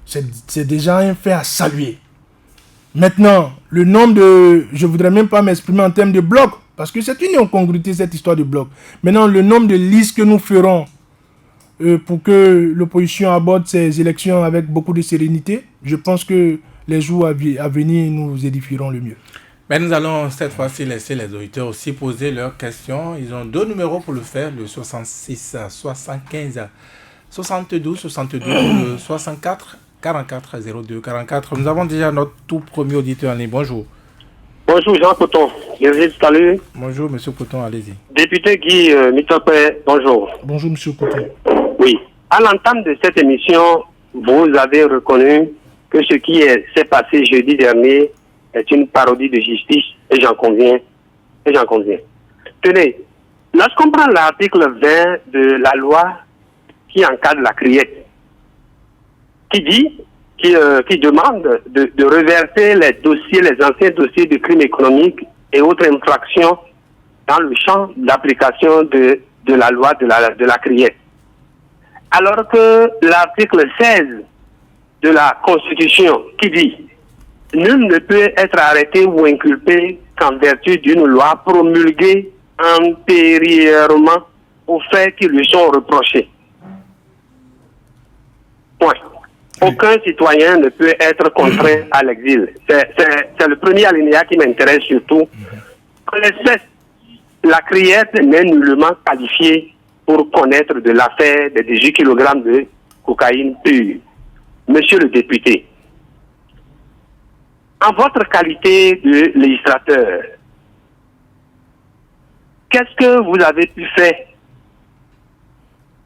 C'est déjà un fait à saluer. Maintenant, le nombre de... Je ne voudrais même pas m'exprimer en termes de blocs, parce que c'est une incongruité, cette histoire de blocs. Maintenant, le nombre de listes que nous ferons pour que l'opposition aborde ces élections avec beaucoup de sérénité, je pense que les jours à venir nous édifieront le mieux. Mais nous allons cette fois-ci laisser les auditeurs aussi poser leurs questions. Ils ont 2 numéros pour le faire, le 66 75 72 62 ou le 64 44 02 44. Nous avons déjà notre tout premier auditeur en ligne. Bonjour. Bonjour Jean Coton. Salut. Bonjour Monsieur Coton, allez-y. Député Guy Mitopé, bonjour. Bonjour Monsieur Coton. Oui. À l'entame de cette émission, vous avez reconnu que ce qui s'est passé jeudi dernier est une parodie de justice, et j'en conviens. Tenez, lorsqu'on prend l'article 20 de la loi qui encadre la criette, qui demande de reverser les anciens dossiers de crimes économiques et autres infractions dans le champ d'application de la loi de la criette. Alors que l'article 16 de la Constitution qui dit « Nul ne peut être arrêté ou inculpé qu'en vertu d'une loi promulguée antérieurement aux faits qui lui sont reprochés. » Point. Aucun citoyen ne peut être contraint à l'exil. C'est le premier alinéa qui m'intéresse surtout. Que l'espèce, la criette n'est nullement qualifiée pour connaître de l'affaire des 18 kg de cocaïne pure. Monsieur le député, en votre qualité de législateur, qu'est-ce que vous avez pu faire,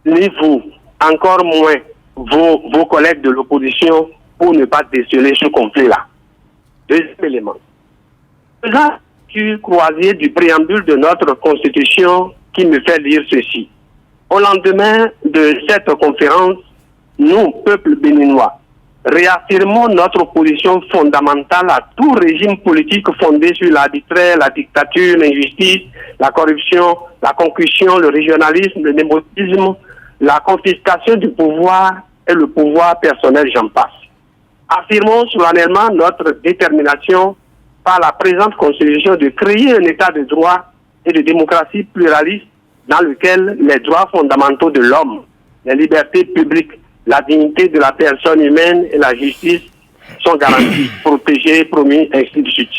ni vous, encore moins vos collègues de l'opposition, pour ne pas déceler ce conflit-là? Deuxième élément. Là, du croisé du préambule de notre Constitution qui me fait lire ceci. Au lendemain de cette conférence, nous, peuple béninois, réaffirmons notre opposition fondamentale à tout régime politique fondé sur l'arbitraire, la dictature, l'injustice, la corruption, la concussion, le régionalisme, le népotisme, la confiscation du pouvoir et le pouvoir personnel, j'en passe. Affirmons solennellement notre détermination par la présente Constitution de créer un État de droit et de démocratie pluraliste dans lequel les droits fondamentaux de l'homme, les libertés publiques, la dignité de la personne humaine et la justice sont garanties, protégées, promis, ainsi de suite.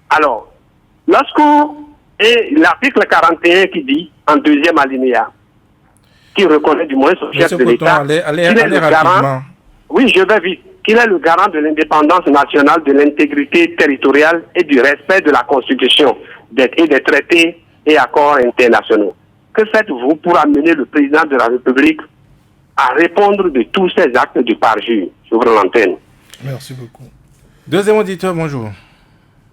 Alors, et l'article 41 qui dit, en deuxième alinéa, qui reconnaît du moins son chef de l'État, oui, je vais vite, qu'il est le garant de l'indépendance nationale, de l'intégrité territoriale et du respect de la Constitution et des traités et accords internationaux. Que faites-vous pour amener le président de la République à répondre de tous ces actes de parjure sur l'antenne? Merci beaucoup. Deuxième auditeur, bonjour.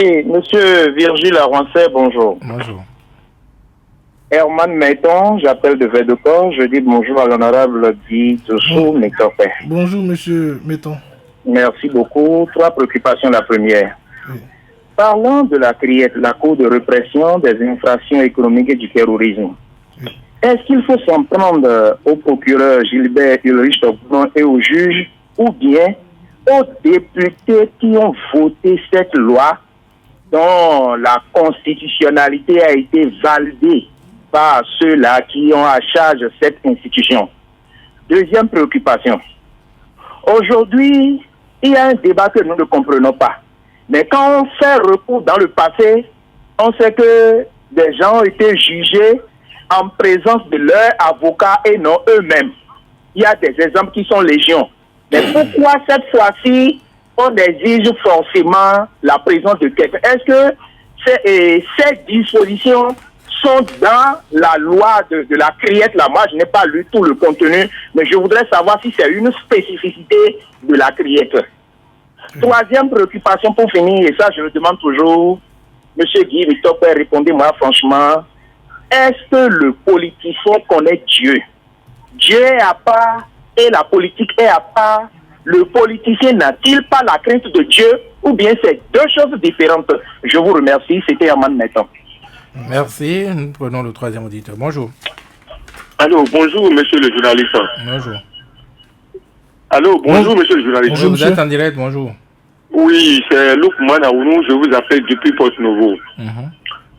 Oui, Monsieur Virgile Aroncet, bonjour. Bonjour. Herman Maiton, j'appelle de Védocor, je dis bonjour à l'honorable Guy Tossou Mitopé. Bonjour Monsieur Maiton. Merci beaucoup. 3 préoccupations. La première. Oui. Parlant de la CRIET, la Cour de répression des infractions économiques et du terrorisme, oui. Est-ce qu'il faut s'en prendre au procureur Gilbert Ulrich Topnon et au juge, ou bien aux députés qui ont voté cette loi dont la constitutionnalité a été validée par ceux-là qui ont à charge cette institution? Deuxième préoccupation. Aujourd'hui, il y a un débat que nous ne comprenons pas. Mais quand on fait recours dans le passé, on sait que des gens ont été jugés en présence de leurs avocats et non eux-mêmes. Il y a des exemples qui sont légion. Mais pourquoi cette fois-ci, on exige forcément la présence de quelqu'un? Est-ce que ces dispositions sont dans la loi de la CRIET? Là, moi, je n'ai pas lu tout le contenu, mais je voudrais savoir si c'est une spécificité de la CRIET. Troisième préoccupation pour finir, et ça, je le demande toujours, Monsieur Guy Mitopé, répondez-moi franchement, est-ce que le politicien connaît Dieu? Dieu est à part et la politique est à part. Le politicien n'a-t-il pas la crainte de Dieu, ou bien c'est deux choses différentes? Je vous remercie, c'était Herman Maiton. Merci. Nous prenons le troisième auditeur. Bonjour. Allô, bonjour, monsieur le journaliste. Bonjour. Allô, bonjour, monsieur le journaliste. Bonjour, vous êtes en direct, bonjour. Oui, c'est Luc Manaounou, je vous appelle depuis Porte-Nouveau.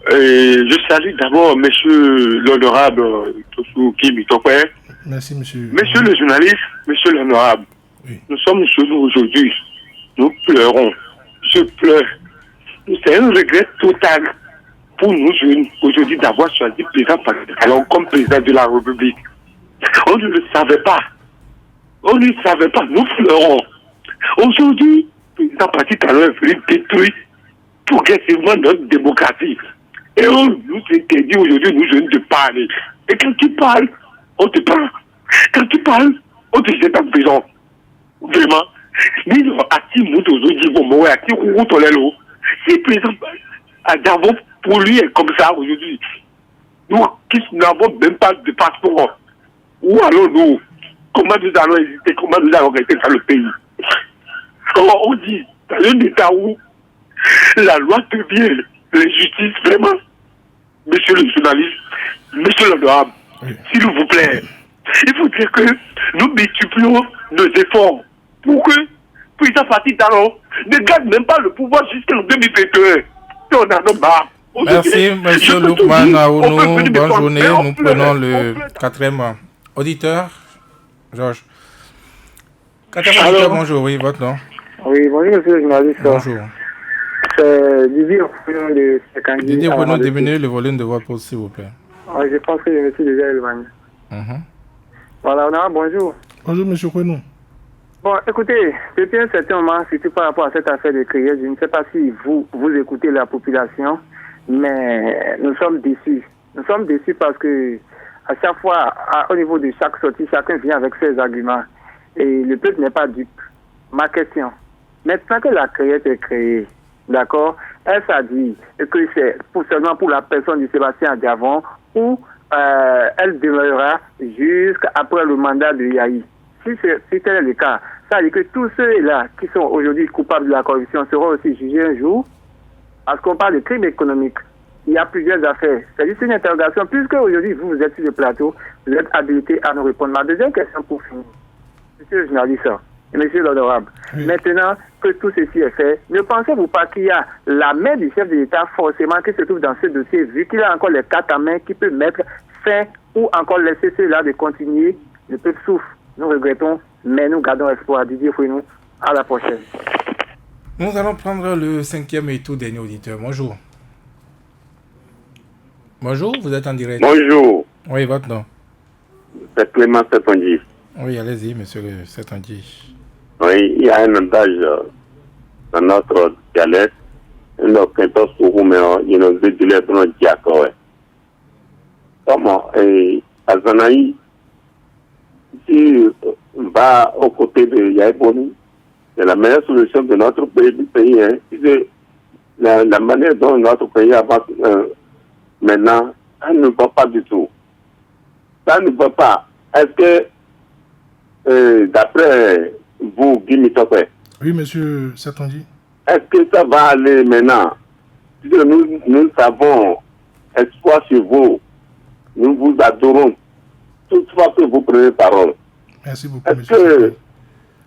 Et je salue d'abord monsieur l'honorable Tosuki Mitokwe. Merci, monsieur. Monsieur le journaliste, monsieur l'honorable, oui. Nous sommes chez nous aujourd'hui. Nous pleurons. Je pleure. C'est un regret total pour nous jeunes aujourd'hui d'avoir choisi président Talon comme président de la République. On ne le savait pas. On ne le savait pas. Nous pleurons. Aujourd'hui, le président Talon est venu détruire progressivement notre démocratie. Et on nous interdit aujourd'hui, nous jeunes, de parler. Et quand tu parles, on te prend. Quand tu parles, on te jette en prison. Vraiment. Mais nous, à qui nous aujourd'hui, bon, à qui nous tolérons. Si le président Adavo, pour lui, est comme ça aujourd'hui, nous qui n'avons même pas de passeport, où allons-nous? Comment nous allons exister? Comment nous allons rester dans le pays? Comment on dit, dans un état où la loi devient la justice, vraiment, monsieur le journaliste, monsieur l'honorable, s'il vous plaît, il faut dire que nous multiplions nos efforts pour que le président Fatih Talon ne gagne même pas le pouvoir jusqu'en 2021. Et on en a marre. Merci, monsieur Lukman Aounou. Bonne journée. Nous prenons le quatrième auditeur, Georges. Quatrième auditeur, bonjour. Oui, votre nom. Oui, bonjour, monsieur le journaliste. Bonjour. C'est Didier Opinion de Sekandi. Didier, pouvez-nous diminuer le volume de votre poste, s'il vous plaît? Je pense que je me suis déjà éloigné. Voilà, on a bonjour. Bonjour, monsieur Kwenou. Bon, écoutez, depuis un certain moment, surtout par rapport à cette affaire de criette, je ne sais pas si vous écoutez la population, mais nous sommes déçus. Nous sommes déçus parce que à chaque fois, au niveau de chaque sortie, chacun vient avec ses arguments. Et le peuple n'est pas dupe. Ma question, maintenant que la criette est créée, d'accord, elle s'est dit que c'est seulement pour la personne de Sébastien Diavon ou elle demeurera jusqu'après le mandat de Yahi. Si tel est le cas, ça veut dire que tous ceux-là qui sont aujourd'hui coupables de la corruption seront aussi jugés un jour. Parce qu'on parle de crime économique. Il y a plusieurs affaires. C'est juste une interrogation. Puisque aujourd'hui, vous êtes sur le plateau, vous êtes habilité à nous répondre. Ma deuxième question pour finir. Monsieur le journaliste et monsieur l'honorable, maintenant que tout ceci est fait, ne pensez-vous pas qu'il y a la main du chef de l'État forcément qui se trouve dans ce dossier, vu qu'il a encore les cartes à main qui peut mettre fin ou encore laisser ceux-là de continuer? Le peuple souffre. Nous regrettons, mais nous gardons espoir. Didier Fouinou, à la prochaine. Nous allons prendre le cinquième et tout dernier auditeur. Bonjour. Bonjour, vous êtes en direct. Bonjour. Oui, votre nom. C'est Clément Setonji. Oui, allez-y, monsieur Setonji. Oui, il y a un adage dans notre dialecte. Nous cantons souvent, mais il nous dit de l'être dans le diacre. Comment? Et à Zanaï, si on va aux côtés de Yaïboni, c'est la meilleure solution de notre pays. Hein. La manière dont notre pays avance maintenant, ça ne va pas du tout. Ça ne va pas. Est-ce que, d'après vous, Guy Mitokwe, oui, monsieur Satondi, est-ce que ça va aller maintenant? Puisque nous avons espoir sur vous. Nous vous adorons. Toutefois que vous prenez parole. Merci beaucoup, est-ce monsieur. Que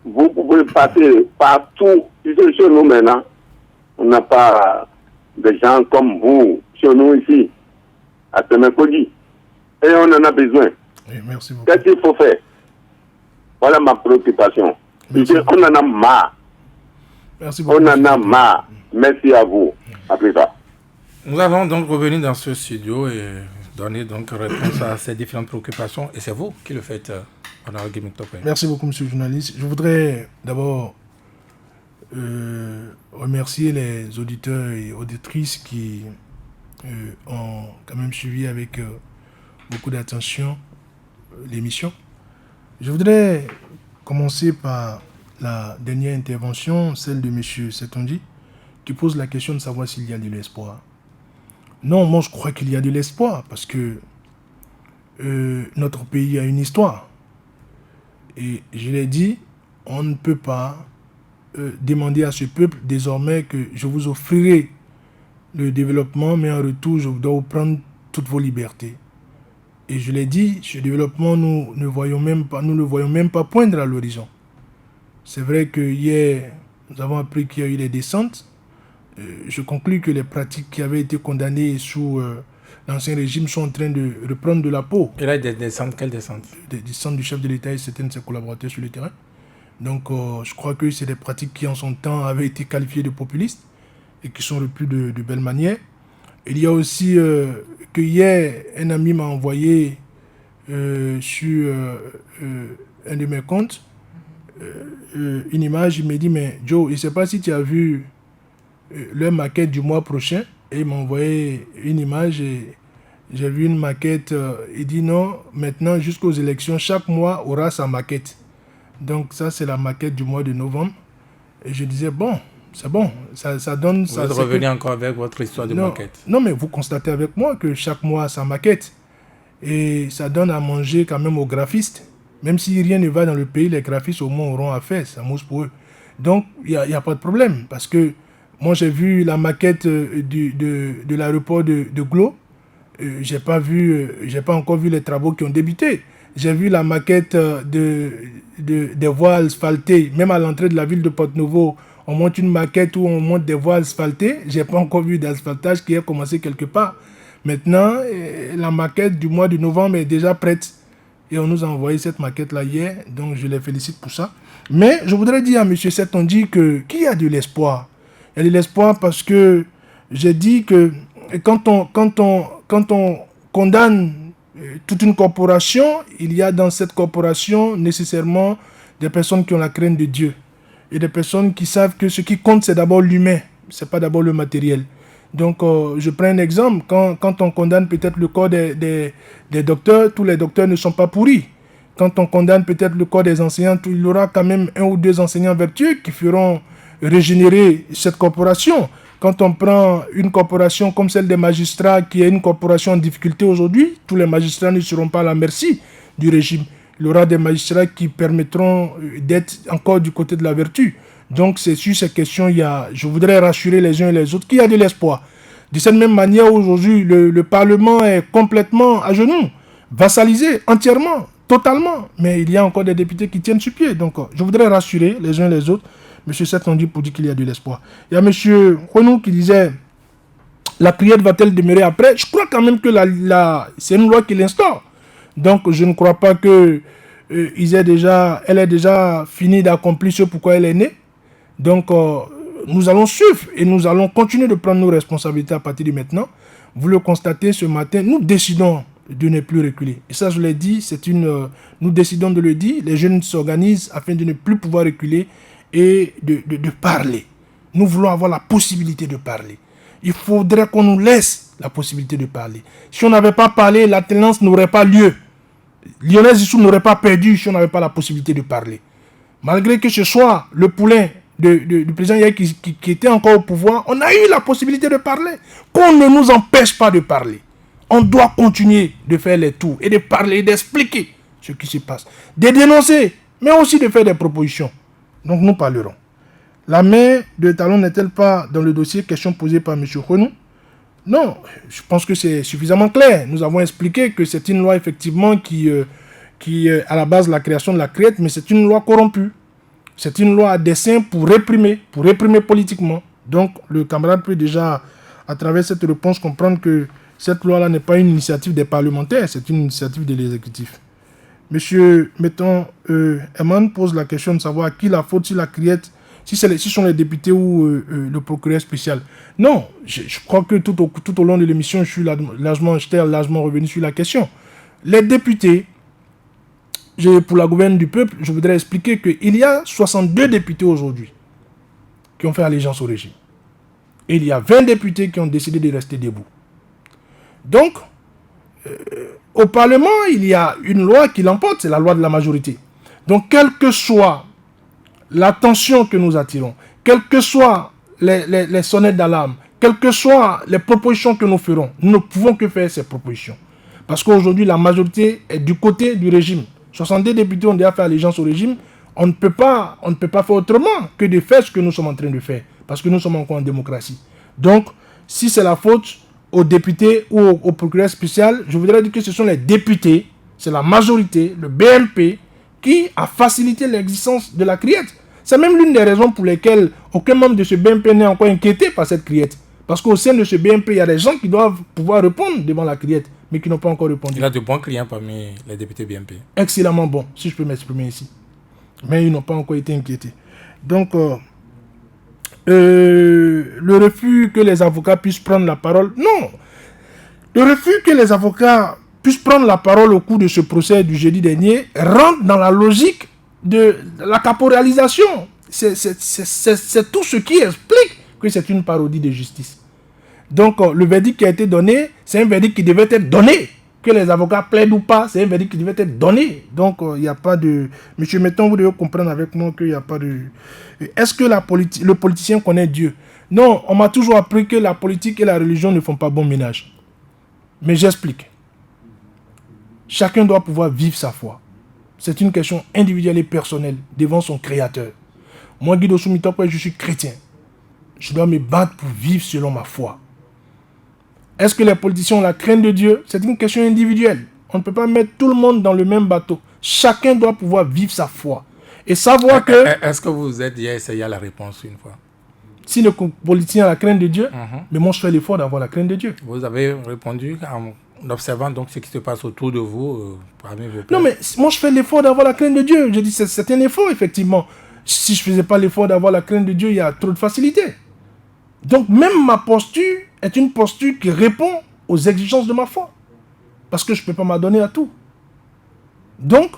vous pouvez passer partout, puisque chez nous maintenant, on n'a pas de gens comme vous chez nous ici, à Temekodi. Et on en a besoin. Oui, merci beaucoup. Qu'est-ce qu'il faut faire? Voilà ma préoccupation. On en a marre. Merci beaucoup. On en a marre. Merci à vous. À plus tard. Nous allons donc revenir dans ce studio et donner donc réponse à ces différentes préoccupations. Et c'est vous qui le faites, honorable Guy Mitokwe. Merci beaucoup, monsieur le journaliste. Je voudrais d'abord remercier les auditeurs et auditrices qui ont quand même suivi avec beaucoup d'attention l'émission. Je voudrais commencer par la dernière intervention, celle de monsieur Setondi, qui pose la question de savoir s'il y a de l'espoir. Non, moi je crois qu'il y a de l'espoir parce que notre pays a une histoire. Et je l'ai dit, on ne peut pas demander à ce peuple désormais que je vous offrirai le développement, mais en retour, je dois vous prendre toutes vos libertés. Et je l'ai dit, ce développement, nous ne le voyons même pas poindre à l'horizon. C'est vrai que hier, nous avons appris qu'il y a eu des descentes. Je conclus que les pratiques qui avaient été condamnées sous l'ancien régime sont en train de reprendre de la peau. Et là, des descentes, quelles descentes? Des descentes du chef de l'État et certains de ses collaborateurs sur le terrain. Donc, je crois que c'est des pratiques qui, en son temps, avaient été qualifiées de populistes et qui sont reprises de belle manière. Il y a aussi que hier, un ami m'a envoyé sur un de mes comptes une image. Il m'a dit, mais Joe, je ne sais pas si tu as vu leur maquette du mois prochain. Et il m'a envoyé une image et j'ai vu une maquette. Il dit non, maintenant jusqu'aux élections, chaque mois aura sa maquette. Donc ça, c'est la maquette du mois de novembre. Et je disais, bon, c'est bon, ça donne... Vous êtes revenu encore avec votre histoire de maquette. Non, mais vous constatez avec moi que chaque mois a sa maquette. Et ça donne à manger quand même aux graphistes. Même si rien ne va dans le pays, les graphistes au moins auront à faire, ça mousse pour eux. Donc, il n'y a pas de problème. Parce que moi, j'ai vu la maquette de l'aéroport de Glo. J'ai pas encore vu les travaux qui ont débuté. J'ai vu la maquette des voies asphaltées. Même à l'entrée de la ville de Porto-Novo, on monte une maquette où on monte des voies asphaltées. J'ai pas encore vu d'asphaltage qui a commencé quelque part. Maintenant, la maquette du mois de novembre est déjà prête. Et on nous a envoyé cette maquette-là hier. Donc, je les félicite pour ça. Mais je voudrais dire à M. Setonji qu'il y a de l'espoir. Il y a de l'espoir parce que j'ai dit que quand on condamne toute une corporation, il y a dans cette corporation nécessairement des personnes qui ont la crainte de Dieu et des personnes qui savent que ce qui compte, c'est d'abord l'humain, c'est pas d'abord le matériel. Donc, je prends un exemple. Quand on condamne peut-être le corps des docteurs, tous les docteurs ne sont pas pourris. Quand on condamne peut-être le corps des enseignants, il y aura quand même 1 ou 2 enseignants vertueux qui feront régénérer cette corporation. Quand on prend une corporation comme celle des magistrats, qui est une corporation en difficulté aujourd'hui, tous les magistrats ne seront pas à la merci du régime. Il y aura des magistrats qui permettront d'être encore du côté de la vertu. Donc c'est sur ces questions, je voudrais rassurer les uns et les autres qu'il y a de l'espoir. De cette même manière, aujourd'hui, le Parlement est complètement à genoux, vassalisé entièrement, totalement. Mais il y a encore des députés qui tiennent sur pied. Donc je voudrais rassurer les uns et les autres. M. Setonji pour dire qu'il y a de l'espoir. Il y a M. Renou qui disait la prière va-t-elle demeurer après? Je crois quand même que c'est une loi qui l'instaure. Donc je ne crois pas que elle ait déjà fini d'accomplir ce pourquoi elle est née. Donc nous allons suivre et nous allons continuer de prendre nos responsabilités à partir de maintenant. Vous le constatez ce matin, nous décidons de ne plus reculer. Et ça, je l'ai dit, nous décidons de le dire. Les jeunes s'organisent afin de ne plus pouvoir reculer et de parler. Nous voulons avoir la possibilité de parler. Il faudrait qu'on nous laisse la possibilité de parler. Si on n'avait pas parlé, l'alternance n'aurait pas lieu. Lionel Zissou n'aurait pas perdu si on n'avait pas la possibilité de parler. Malgré que ce soit le poulain du président hier qui était encore au pouvoir, on a eu la possibilité de parler. Qu'on ne nous empêche pas de parler. On doit continuer de faire les tours et de parler, d'expliquer ce qui se passe. De dénoncer, mais aussi de faire des propositions. Donc nous parlerons. La main de Talon n'est-elle pas dans le dossier question posée par M. Renou? Non, je pense que c'est suffisamment clair. Nous avons expliqué que c'est une loi effectivement qui est à la base de la création de la CREAT, mais c'est une loi corrompue. C'est une loi à dessein pour réprimer politiquement. Donc le camarade peut déjà, à travers cette réponse, comprendre que cette loi-là n'est pas une initiative des parlementaires, c'est une initiative de l'exécutif. Monsieur, Eman pose la question de savoir à qui la faute, si la CREAT, si ce sont les députés ou le procureur spécial. Non, je crois que tout au long de l'émission, j'étais largement revenu sur la question. Les députés, pour la gouverne du peuple, je voudrais expliquer qu'il y a 62 députés aujourd'hui qui ont fait allégeance au régime. Et il y a 20 députés qui ont décidé de rester debout. Donc, au Parlement, il y a une loi qui l'emporte, c'est la loi de la majorité. Donc, quelle que soit l'attention que nous attirons, quelles que soient les sonnettes d'alarme, quelles que soient les propositions que nous ferons, nous ne pouvons que faire ces propositions. Parce qu'aujourd'hui, la majorité est du côté du régime. 62 députés ont déjà fait allégeance au régime. On ne peut pas faire autrement que de faire ce que nous sommes en train de faire. Parce que nous sommes encore en démocratie. Donc, si c'est la faute aux députés ou au procureur spécial, je voudrais dire que ce sont les députés, c'est la majorité, le BNP, qui a facilité l'existence de la CREAT. C'est même l'une des raisons pour lesquelles aucun membre de ce BNP n'est encore inquiété par cette criette. Parce qu'au sein de ce BNP, il y a des gens qui doivent pouvoir répondre devant la criette, mais qui n'ont pas encore répondu. Il y a de bons clients parmi les députés BNP. Excellemment bons, si je peux m'exprimer ici. Mais ils n'ont pas encore été inquiétés. Donc, le refus que les avocats puissent prendre la parole... Non. Le refus que les avocats puissent prendre la parole au cours de ce procès du jeudi dernier rentre dans la logique de la caporalisation. C'est tout ce qui explique que c'est une parodie de justice. Donc, le verdict qui a été donné, c'est un verdict qui devait être donné. Que les avocats plaident ou pas, c'est un verdict qui devait être donné. Donc, il n'y a pas de... Monsieur Metton, vous devez comprendre avec moi qu'il n'y a pas de... Est-ce que le politicien connaît Dieu? Non, on m'a toujours appris que la politique et la religion ne font pas bon ménage. Mais j'explique. Chacun doit pouvoir vivre sa foi. C'est une question individuelle et personnelle devant son Créateur. Moi, Guido Soumitop, je suis chrétien. Je dois me battre pour vivre selon ma foi. Est-ce que les politiciens ont la crainte de Dieu? C'est une question individuelle. On ne peut pas mettre tout le monde dans le même bateau. Chacun doit pouvoir vivre sa foi. Et savoir que... Est-ce que vous êtes déjà essayé à la réponse une fois? Si le politicien a la crainte de Dieu, mais moi je fais l'effort d'avoir la crainte de Dieu. Vous avez répondu en observant donc ce qui se passe autour de vous, parmi vos pères. Non, mais moi je fais l'effort d'avoir la crainte de Dieu. Je dis c'est un effort, effectivement. Si je ne faisais pas l'effort d'avoir la crainte de Dieu, il y a trop de facilité. Donc même ma posture est une posture qui répond aux exigences de ma foi. Parce que je ne peux pas m'adonner à tout. Donc,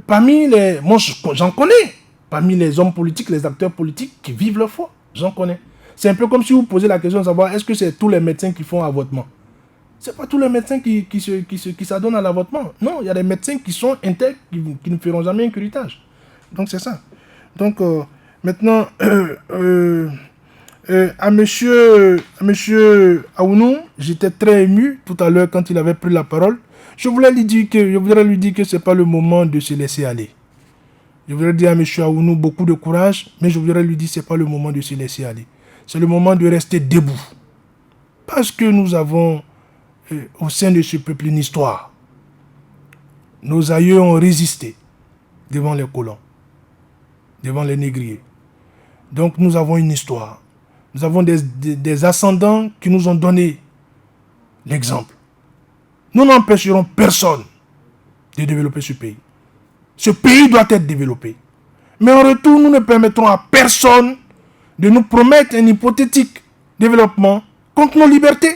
parmi les... Moi, j'en connais. Parmi les hommes politiques, les acteurs politiques qui vivent leur foi. J'en connais. C'est un peu comme si vous posez la question de savoir est-ce que c'est tous les médecins qui font avortement? Ce n'est pas tous les médecins qui s'adonnent à l'avortement. Non, il y a des médecins qui sont intègres, qui ne feront jamais un curettage. Donc, c'est ça. Donc, maintenant... à monsieur Aounou, j'étais très ému tout à l'heure quand il avait pris la parole. Je voudrais lui dire que ce n'est pas le moment de se laisser aller. Je voudrais dire à monsieur Aounou beaucoup de courage, mais je voudrais lui dire que ce n'est pas le moment de se laisser aller. C'est le moment de rester debout. Parce que nous avons au sein de ce peuple une histoire. Nos aïeux ont résisté devant les colons, devant les négriers. Donc nous avons une histoire. Nous avons des ascendants qui nous ont donné l'exemple. Nous n'empêcherons personne de développer ce pays. Ce pays doit être développé. Mais en retour, nous ne permettrons à personne de nous promettre un hypothétique développement contre nos libertés.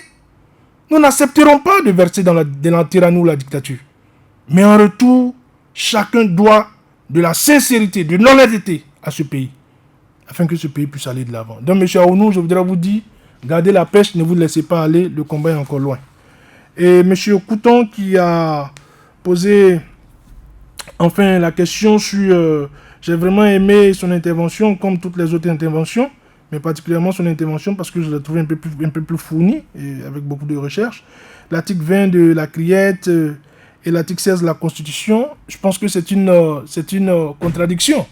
Nous n'accepterons pas de verser dans la tyrannie ou la dictature. Mais en retour, chacun doit de la sincérité, de l'honnêteté à ce pays, afin que ce pays puisse aller de l'avant. Donc, M. Aounou, je voudrais vous dire, gardez la pêche, ne vous laissez pas aller, le combat est encore loin. Et M. Couton qui a posé enfin la question sur... j'ai vraiment aimé son intervention, comme toutes les autres interventions, mais particulièrement son intervention parce que je l'ai trouvé un peu plus fournie, et avec beaucoup de recherches. L'article 20 de la Criette et l'article 16 de la Constitution, je pense que c'est une contradiction.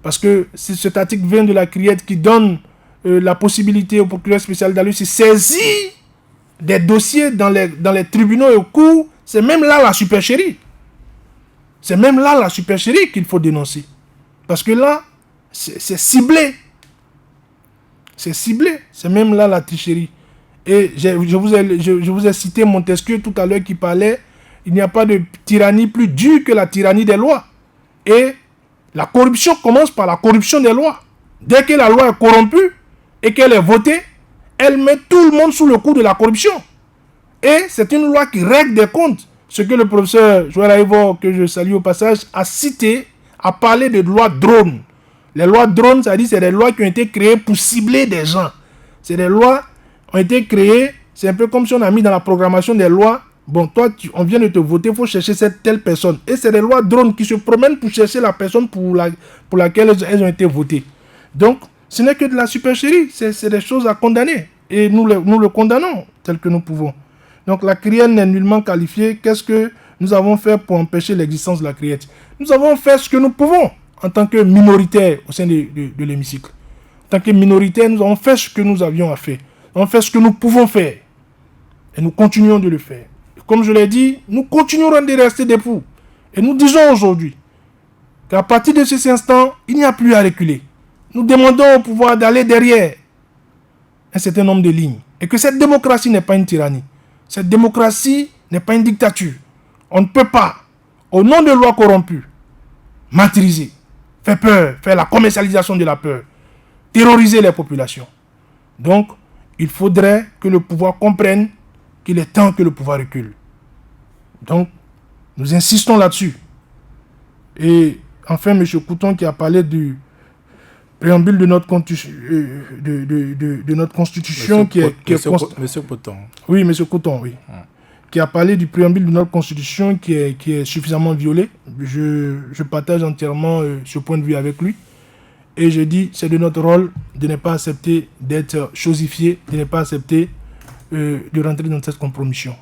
Parce que c'est cet article 20 de la Criette qui donne la possibilité au procureur spécial d'aller se saisir des dossiers dans les tribunaux et au cours. C'est même là la supercherie. C'est même là la supercherie qu'il faut dénoncer. Parce que là, c'est ciblé. C'est ciblé. C'est même là la tricherie. Et je vous ai cité Montesquieu tout à l'heure qui parlait, il n'y a pas de tyrannie plus dure que la tyrannie des lois. Et la corruption commence par la corruption des lois. Dès que la loi est corrompue et qu'elle est votée, elle met tout le monde sous le coup de la corruption. Et c'est une loi qui règle des comptes. Ce que le professeur Joël Aïvo, que je salue au passage, a cité, a parlé de lois drones. Les lois drones, ça dit, c'est des lois qui ont été créées pour cibler des gens. C'est des lois qui ont été créées, c'est un peu comme si on a mis dans la programmation des lois. Bon, toi, on vient de te voter, il faut chercher cette telle personne. Et c'est des lois drones qui se promènent pour chercher la personne pour laquelle elles ont été votées. Donc, ce n'est que de la supercherie. C'est des choses à condamner. Et nous le condamnons tel que nous pouvons. Donc, la criette n'est nullement qualifiée. Qu'est-ce que nous avons fait pour empêcher l'existence de la criette? Nous avons fait ce que nous pouvons en tant que minoritaire au sein de l'hémicycle. En tant que minoritaire, nous avons fait ce que nous avions à faire. Nous avons fait ce que nous pouvons faire. Et nous continuons de le faire. Comme je l'ai dit, nous continuerons de rester debout. Et nous disons aujourd'hui qu'à partir de cet instant, il n'y a plus à reculer. Nous demandons au pouvoir d'aller derrière un certain nombre de lignes. Et que cette démocratie n'est pas une tyrannie. Cette démocratie n'est pas une dictature. On ne peut pas, au nom de lois corrompues, martyriser, faire peur, faire la commercialisation de la peur, terroriser les populations. Donc, il faudrait que le pouvoir comprenne qu'il est temps que le pouvoir recule. Donc, nous insistons là-dessus. Et enfin, M. Couton qui a parlé du préambule de notre constitution, Monsieur Couton. Oui, M. Couton, oui. Qui a parlé du préambule de notre constitution qui est suffisamment violé. Je partage entièrement ce point de vue avec lui. Et je dis, c'est de notre rôle de ne pas accepter d'être chosifié, de ne pas accepter de rentrer dans cette compromission.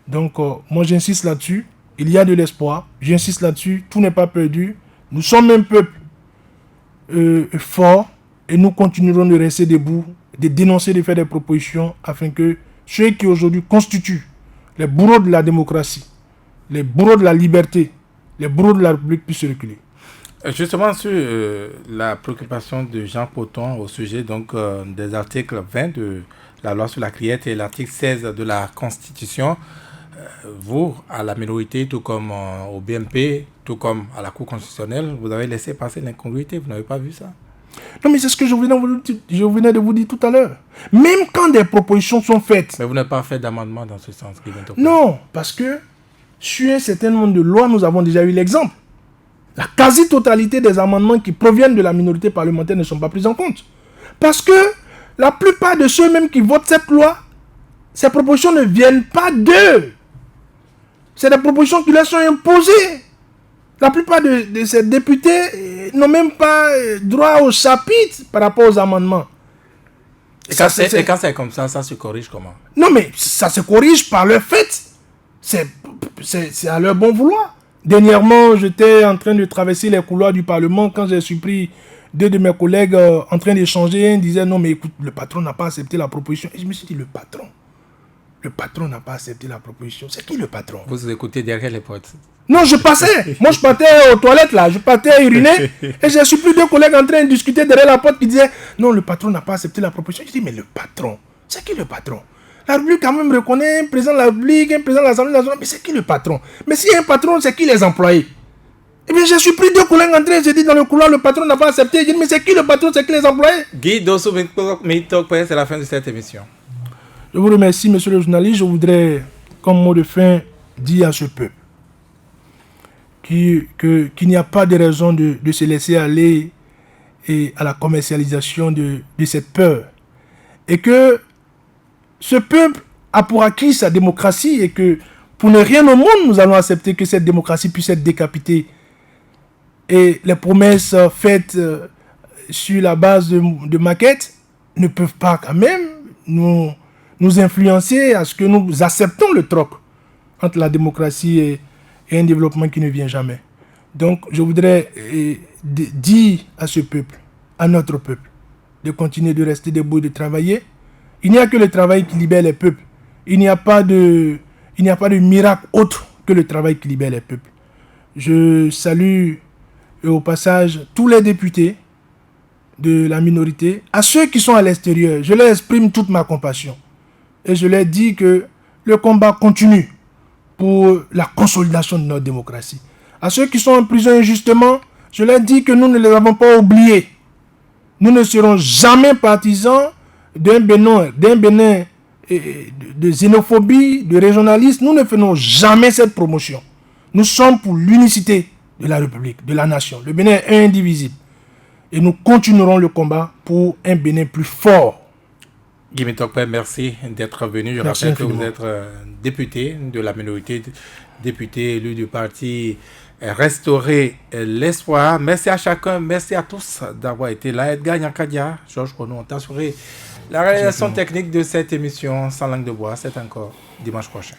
Donc, moi j'insiste là-dessus. Il y a de l'espoir. J'insiste là-dessus. Tout n'est pas perdu. Nous sommes un peuple fort et nous continuerons de rester debout, de dénoncer, de faire des propositions afin que ceux qui aujourd'hui constituent les bourreaux de la démocratie, les bourreaux de la liberté, les bourreaux de la République puissent reculer. Justement sur la préoccupation de Jean Couton au sujet donc des articles 20 de la loi sur la criette et l'article 16 de la Constitution, vous, à la minorité, tout comme au BMP, tout comme à la Cour constitutionnelle, vous avez laissé passer l'incongruité, vous n'avez pas vu ça? Non, mais c'est ce que je venais de vous dire tout à l'heure. Même quand des propositions sont faites... Mais vous n'avez pas fait d'amendement dans ce sens? Non, parce que sur un certain nombre de lois, nous avons déjà eu l'exemple. La quasi-totalité des amendements qui proviennent de la minorité parlementaire ne sont pas pris en compte. Parce que la plupart de ceux-mêmes qui votent cette loi, ces propositions ne viennent pas d'eux. C'est des propositions qui leur sont imposées. La plupart de ces députés n'ont même pas droit au chapitre par rapport aux amendements. Et quand c'est comme ça se corrige comment? Non, mais ça se corrige par leur fait. C'est à leur bon vouloir. Dernièrement, j'étais en train de traverser les couloirs du Parlement quand j'ai surpris deux de mes collègues en train d'échanger. Un disait non, mais écoute, le patron n'a pas accepté la proposition. Et je me suis dit, le patron n'a pas accepté la proposition. C'est qui le patron? Vous écoutez derrière les portes? Non, je passais. Moi, je partais aux toilettes là. Je partais uriner. Et j'ai surpris deux collègues en train de discuter derrière la porte qui disaient non, le patron n'a pas accepté la proposition. Je dis, mais le patron, c'est qui le patron? La République quand même reconnaît un président de la République, un président de l'Assemblée nationale. Mais c'est qui le patron? Mais s'il y a un patron, c'est qui les employés? Eh bien, j'ai surpris deux collègues en train de se dire dans le couloir, le patron n'a pas accepté. Je dis, mais c'est qui le patron? C'est qui les employés? Guy Dosso, c'est la fin de cette émission. Je vous remercie, monsieur le journaliste. Je voudrais, comme mot de fin, dire à ce peuple qu'il n'y a pas de raison de se laisser aller à la commercialisation de cette peur. Et que ce peuple a pour acquis sa démocratie et que pour ne rien au monde, nous allons accepter que cette démocratie puisse être décapitée. Et les promesses faites sur la base de maquettes ne peuvent pas quand même nous influencer à ce que nous acceptons le troc entre la démocratie et un développement qui ne vient jamais. Donc, je voudrais dire à ce peuple, à notre peuple, de continuer de rester debout et de travailler. Il n'y a que le travail qui libère les peuples. Il n'y a pas de miracle autre que le travail qui libère les peuples. Je salue au passage tous les députés de la minorité. À ceux qui sont à l'extérieur, je leur exprime toute ma compassion. Et je leur dis que le combat continue pour la consolidation de notre démocratie. À ceux qui sont en prison injustement, je leur dis que nous ne les avons pas oubliés. Nous ne serons jamais partisans d'un Bénin de xénophobie, de régionalisme. Nous ne ferons jamais cette promotion. Nous sommes pour l'unicité de la République, de la nation. Le Bénin est indivisible. Et nous continuerons le combat pour un Bénin plus fort. Guy Mitokpe, merci d'être venu. Je rappelle que vous êtes député de la minorité, député élu du parti Restaurer l'espoir. Merci à chacun, merci à tous d'avoir été là. Edgar Nyankadia, Georges Kono ont assuré la réalisation technique de cette émission Sans langue de bois. C'est encore dimanche prochain.